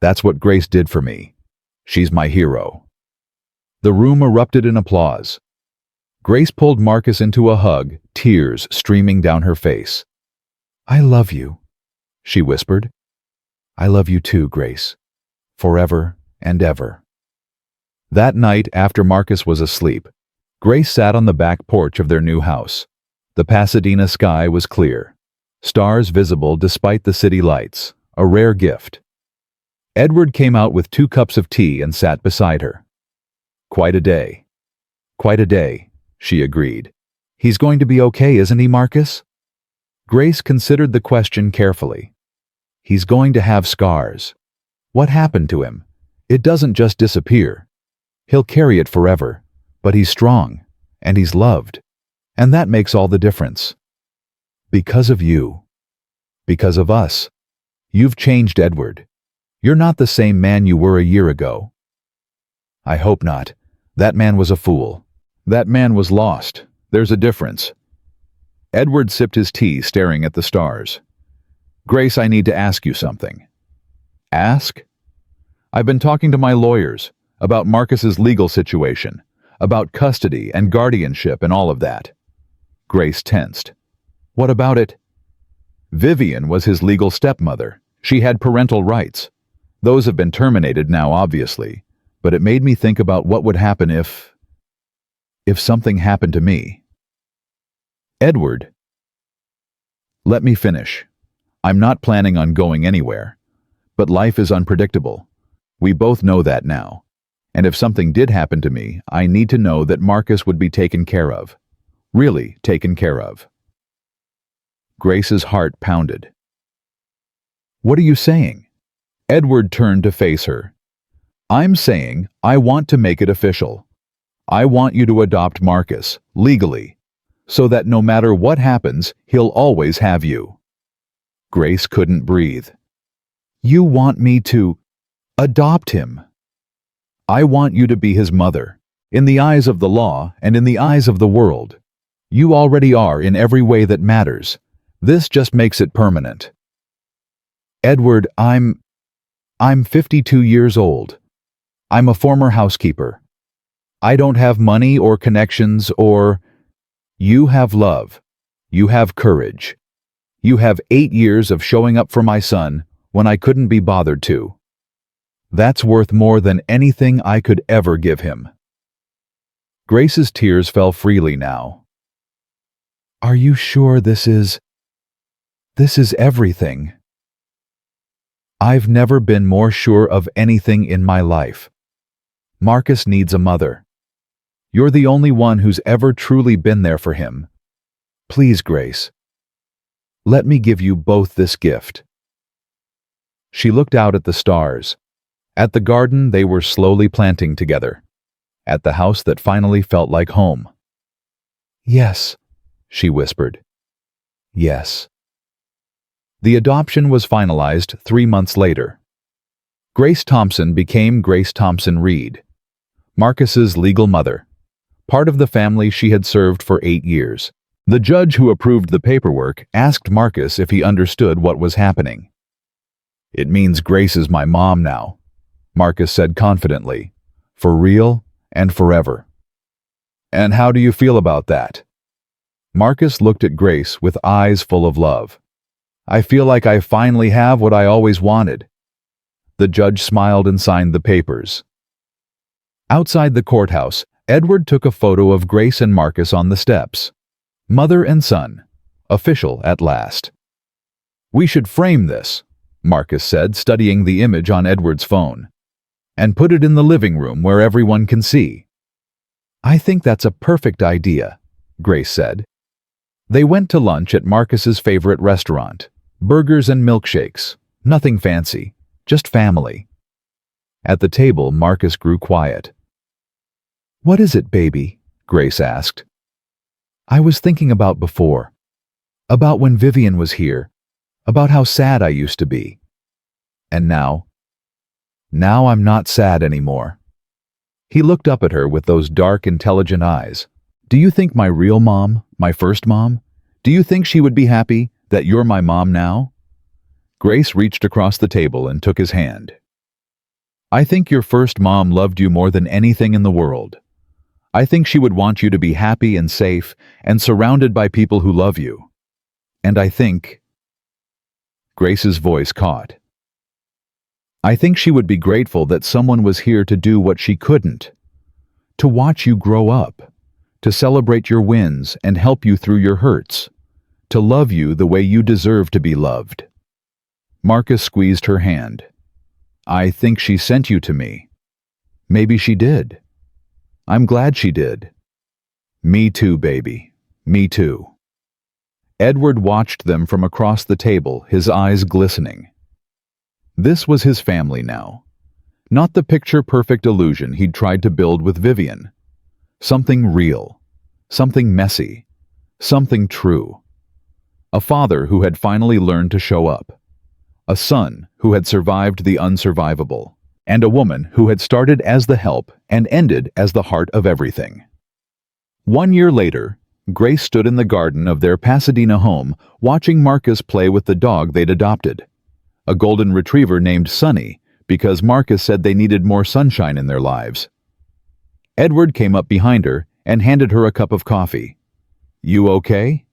That's what Grace did for me. She's my hero." The room erupted in applause. Grace pulled Marcus into a hug, tears streaming down her face. "I love you," she whispered. "I love you too, Grace. Forever and ever." That night, after Marcus was asleep, Grace sat on the back porch of their new house. The Pasadena sky was clear, stars visible despite the city lights, a rare gift. Edward came out with 2 cups of tea and sat beside her. "Quite a day." "Quite a day," she agreed. "He's going to be okay, isn't he, Marcus?" Grace considered the question carefully. "He's going to have scars. What happened to him? It doesn't just disappear. He'll carry it forever, but he's strong, and he's loved, and that makes all the difference. Because of you. Because of us. You've changed, Edward. You're not the same man you were a year ago." "I hope not. That man was a fool. That man was lost. There's a difference." Edward sipped his tea, staring at the stars. "Grace, I need to ask you something." "Ask?" "I've been talking to my lawyers about Marcus's legal situation, about custody and guardianship and all of that." Grace tensed. "What about it?" "Vivian was his legal stepmother. She had parental rights. Those have been terminated now, obviously, but it made me think about what would happen if something happened to me." "Edward." "Let me finish. I'm not planning on going anywhere, but life is unpredictable. We both know that now. And if something did happen to me, I need to know that Marcus would be taken care of. Really taken care of." Grace's heart pounded. "What are you saying?" Edward turned to face her. "I'm saying I want to make it official. I want you to adopt Marcus, legally, so that no matter what happens, he'll always have you." Grace couldn't breathe. "You want me to adopt him?" "I want you to be his mother, in the eyes of the law and in the eyes of the world. You already are in every way that matters. This just makes it permanent." "Edward, I'm 52 years old. I'm a former housekeeper. I don't have money or connections or—" "You have love. You have courage. You have 8 years of showing up for my son when I couldn't be bothered to. That's worth more than anything I could ever give him." Grace's tears fell freely now. "Are you sure this is everything?" "I've never been more sure of anything in my life. Marcus needs a mother. You're the only one who's ever truly been there for him. Please, Grace. Let me give you both this gift." She looked out at the stars, at the garden they were slowly planting together, at the house that finally felt like home. "Yes," she whispered. "Yes." The adoption was finalized 3 months later. Grace Thompson became Grace Thompson Reed, Marcus's legal mother, part of the family she had served for 8 years. The judge who approved the paperwork asked Marcus if he understood what was happening. "It means Grace is my mom now," Marcus said confidently, "for real and forever." "And how do you feel about that?" Marcus looked at Grace with eyes full of love. "I feel like I finally have what I always wanted." The judge smiled and signed the papers. Outside the courthouse, Edward took a photo of Grace and Marcus on the steps. Mother and son. Official at last. "We should frame this," Marcus said, studying the image on Edward's phone. "And put it in the living room where everyone can see." "I think that's a perfect idea," Grace said. They went to lunch at Marcus's favorite restaurant. Burgers and milkshakes. Nothing fancy. Just family. At the table, Marcus grew quiet. "What is it, baby?" Grace asked. "I was thinking about before. About when Vivian was here. About how sad I used to be. And now? Now I'm not sad anymore." He looked up at her with those dark, intelligent eyes. "Do you think my real mom, my first mom, do you think she would be happy that you're my mom now?" Grace reached across the table and took his hand. "I think your first mom loved you more than anything in the world. I think she would want you to be happy and safe and surrounded by people who love you. And I think—" Grace's voice caught. "I think she would be grateful that someone was here to do what she couldn't. To watch you grow up. To celebrate your wins and help you through your hurts. To love you the way you deserve to be loved." Marcus squeezed her hand. "I think she sent you to me. Maybe she did. I'm glad she did." "Me too, baby. Me too." Edward watched them from across the table, his eyes glistening. This was his family now. Not the picture-perfect illusion he'd tried to build with Vivian. Something real. Something messy. Something true. A father who had finally learned to show up. A son who had survived the unsurvivable. And a woman who had started as the help and ended as the heart of everything. 1 year later, Grace stood in the garden of their Pasadena home watching Marcus play with the dog they'd adopted. A golden retriever named Sunny, because Marcus said they needed more sunshine in their lives. Edward came up behind her and handed her a cup of coffee. "You okay?"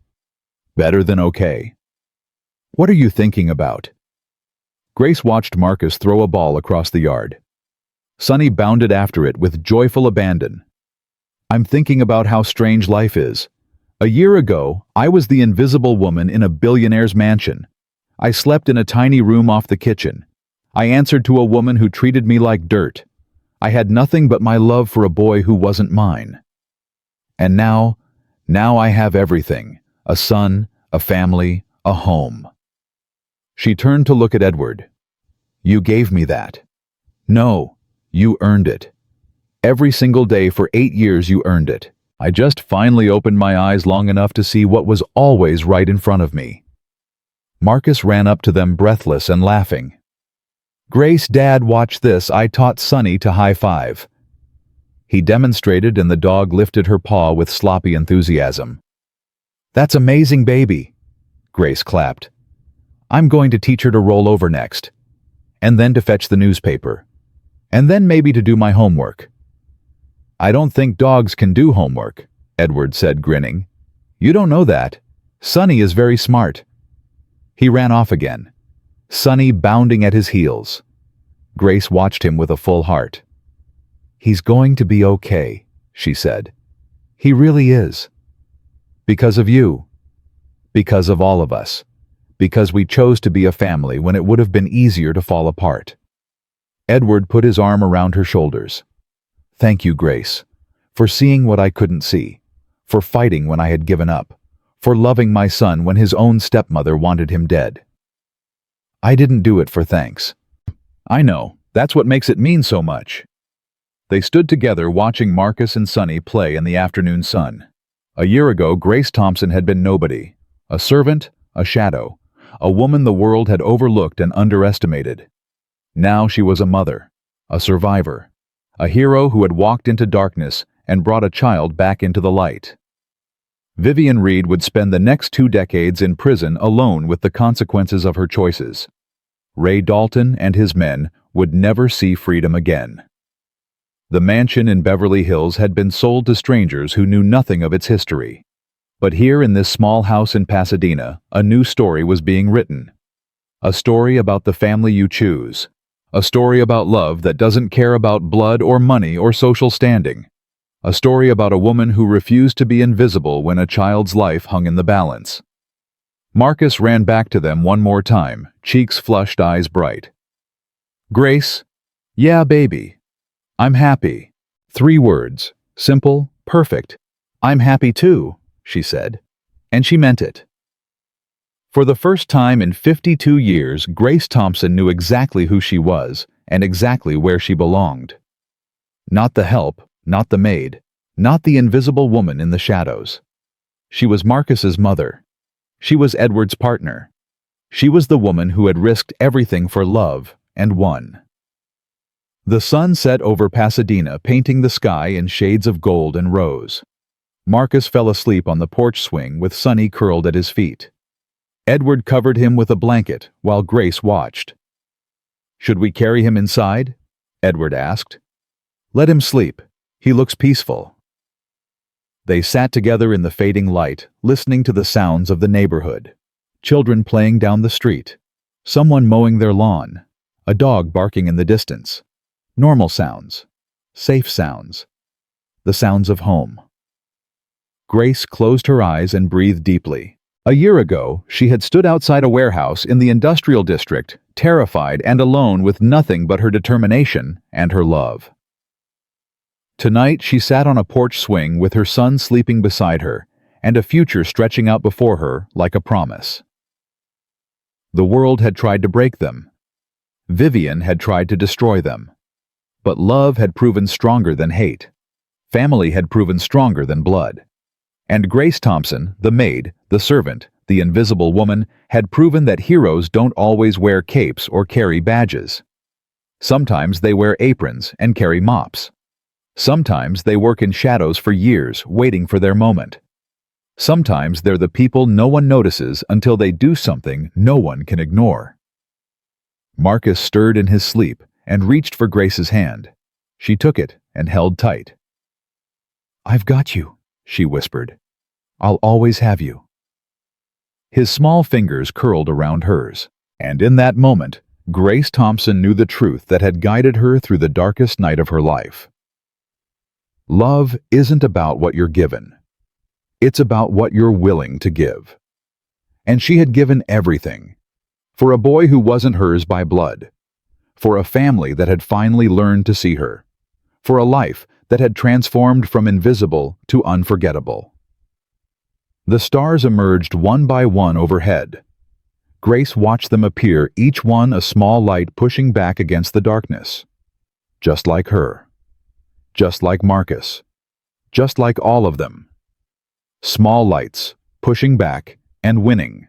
"Better than okay." "What are you thinking about?" Grace watched Marcus throw a ball across the yard. Sunny bounded after it with joyful abandon. "I'm thinking about how strange life is. A year ago, I was the invisible woman in a billionaire's mansion. I slept in a tiny room off the kitchen. I answered to a woman who treated me like dirt. I had nothing but my love for a boy who wasn't mine. And now I have everything. A son, a family, a home." She turned to look at Edward. "You gave me that." "No, you earned it. Every single day for 8 years you earned it. I just finally opened my eyes long enough to see what was always right in front of me." Marcus ran up to them breathless and laughing. "Grace, Dad, watch this. I taught Sunny to high-five." He demonstrated and the dog lifted her paw with sloppy enthusiasm. "That's amazing, baby." Grace clapped. "I'm going to teach her to roll over next. And then to fetch the newspaper. And then maybe to do my homework." "I don't think dogs can do homework," Edward said, grinning. "You don't know that. Sunny is very smart." He ran off again, Sunny bounding at his heels. Grace watched him with a full heart. "He's going to be okay," she said. "He really is. Because of you. Because of all of us. Because we chose to be a family when it would have been easier to fall apart." Edward put his arm around her shoulders. "Thank you, Grace, for seeing what I couldn't see, for fighting when I had given up, for loving my son when his own stepmother wanted him dead." "I didn't do it for thanks." "I know, that's what makes it mean so much." They stood together watching Marcus and Sunny play in the afternoon sun. A year ago, Grace Thompson had been nobody, a servant, a shadow, a woman the world had overlooked and underestimated. Now she was a mother, a survivor, a hero who had walked into darkness and brought a child back into the light. Vivian Reed would spend the next 2 decades in prison alone with the consequences of her choices. Ray Dalton and his men would never see freedom again. The mansion in Beverly Hills had been sold to strangers who knew nothing of its history. But here in this small house in Pasadena, a new story was being written. A story about the family you choose. A story about love that doesn't care about blood or money or social standing. A story about a woman who refused to be invisible when a child's life hung in the balance. Marcus ran back to them one more time, cheeks flushed, eyes bright. Grace? Yeah, baby. I'm happy. 3 words. Simple, perfect. I'm happy too, she said. And she meant it. For the first time in 52 years, Grace Thompson knew exactly who she was and exactly where she belonged. Not the help, not the maid, not the invisible woman in the shadows. She was Marcus's mother. She was Edward's partner. She was the woman who had risked everything for love and won. The sun set over Pasadena, painting the sky in shades of gold and rose. Marcus fell asleep on the porch swing with Sonny curled at his feet. Edward covered him with a blanket while Grace watched. Should we carry him inside? Edward asked. Let him sleep. He looks peaceful. They sat together in the fading light, listening to the sounds of the neighborhood. Children playing down the street. Someone mowing their lawn. A dog barking in the distance. Normal sounds. Safe sounds. The sounds of home. Grace closed her eyes and breathed deeply. A year ago, she had stood outside a warehouse in the industrial district, terrified and alone with nothing but her determination and her love. Tonight, she sat on a porch swing with her son sleeping beside her, and a future stretching out before her like a promise. The world had tried to break them. Vivian had tried to destroy them. But love had proven stronger than hate. Family had proven stronger than blood. And Grace Thompson, the maid, the servant, the invisible woman, had proven that heroes don't always wear capes or carry badges. Sometimes they wear aprons and carry mops. Sometimes they work in shadows for years, waiting for their moment. Sometimes they're the people no one notices until they do something no one can ignore. Marcus stirred in his sleep and reached for Grace's hand. She took it and held tight. "I've got you," she whispered. "I'll always have you." His small fingers curled around hers, and in that moment, Grace Thompson knew the truth that had guided her through the darkest night of her life. Love isn't about what you're given. It's about what you're willing to give. And she had given everything. For a boy who wasn't hers by blood. For a family that had finally learned to see her. For a life that had transformed from invisible to unforgettable. The stars emerged one by one overhead. Grace watched them appear, each one a small light pushing back against the darkness. Just like her. Just like Marcus. Just like all of them. Small lights, pushing back and winning.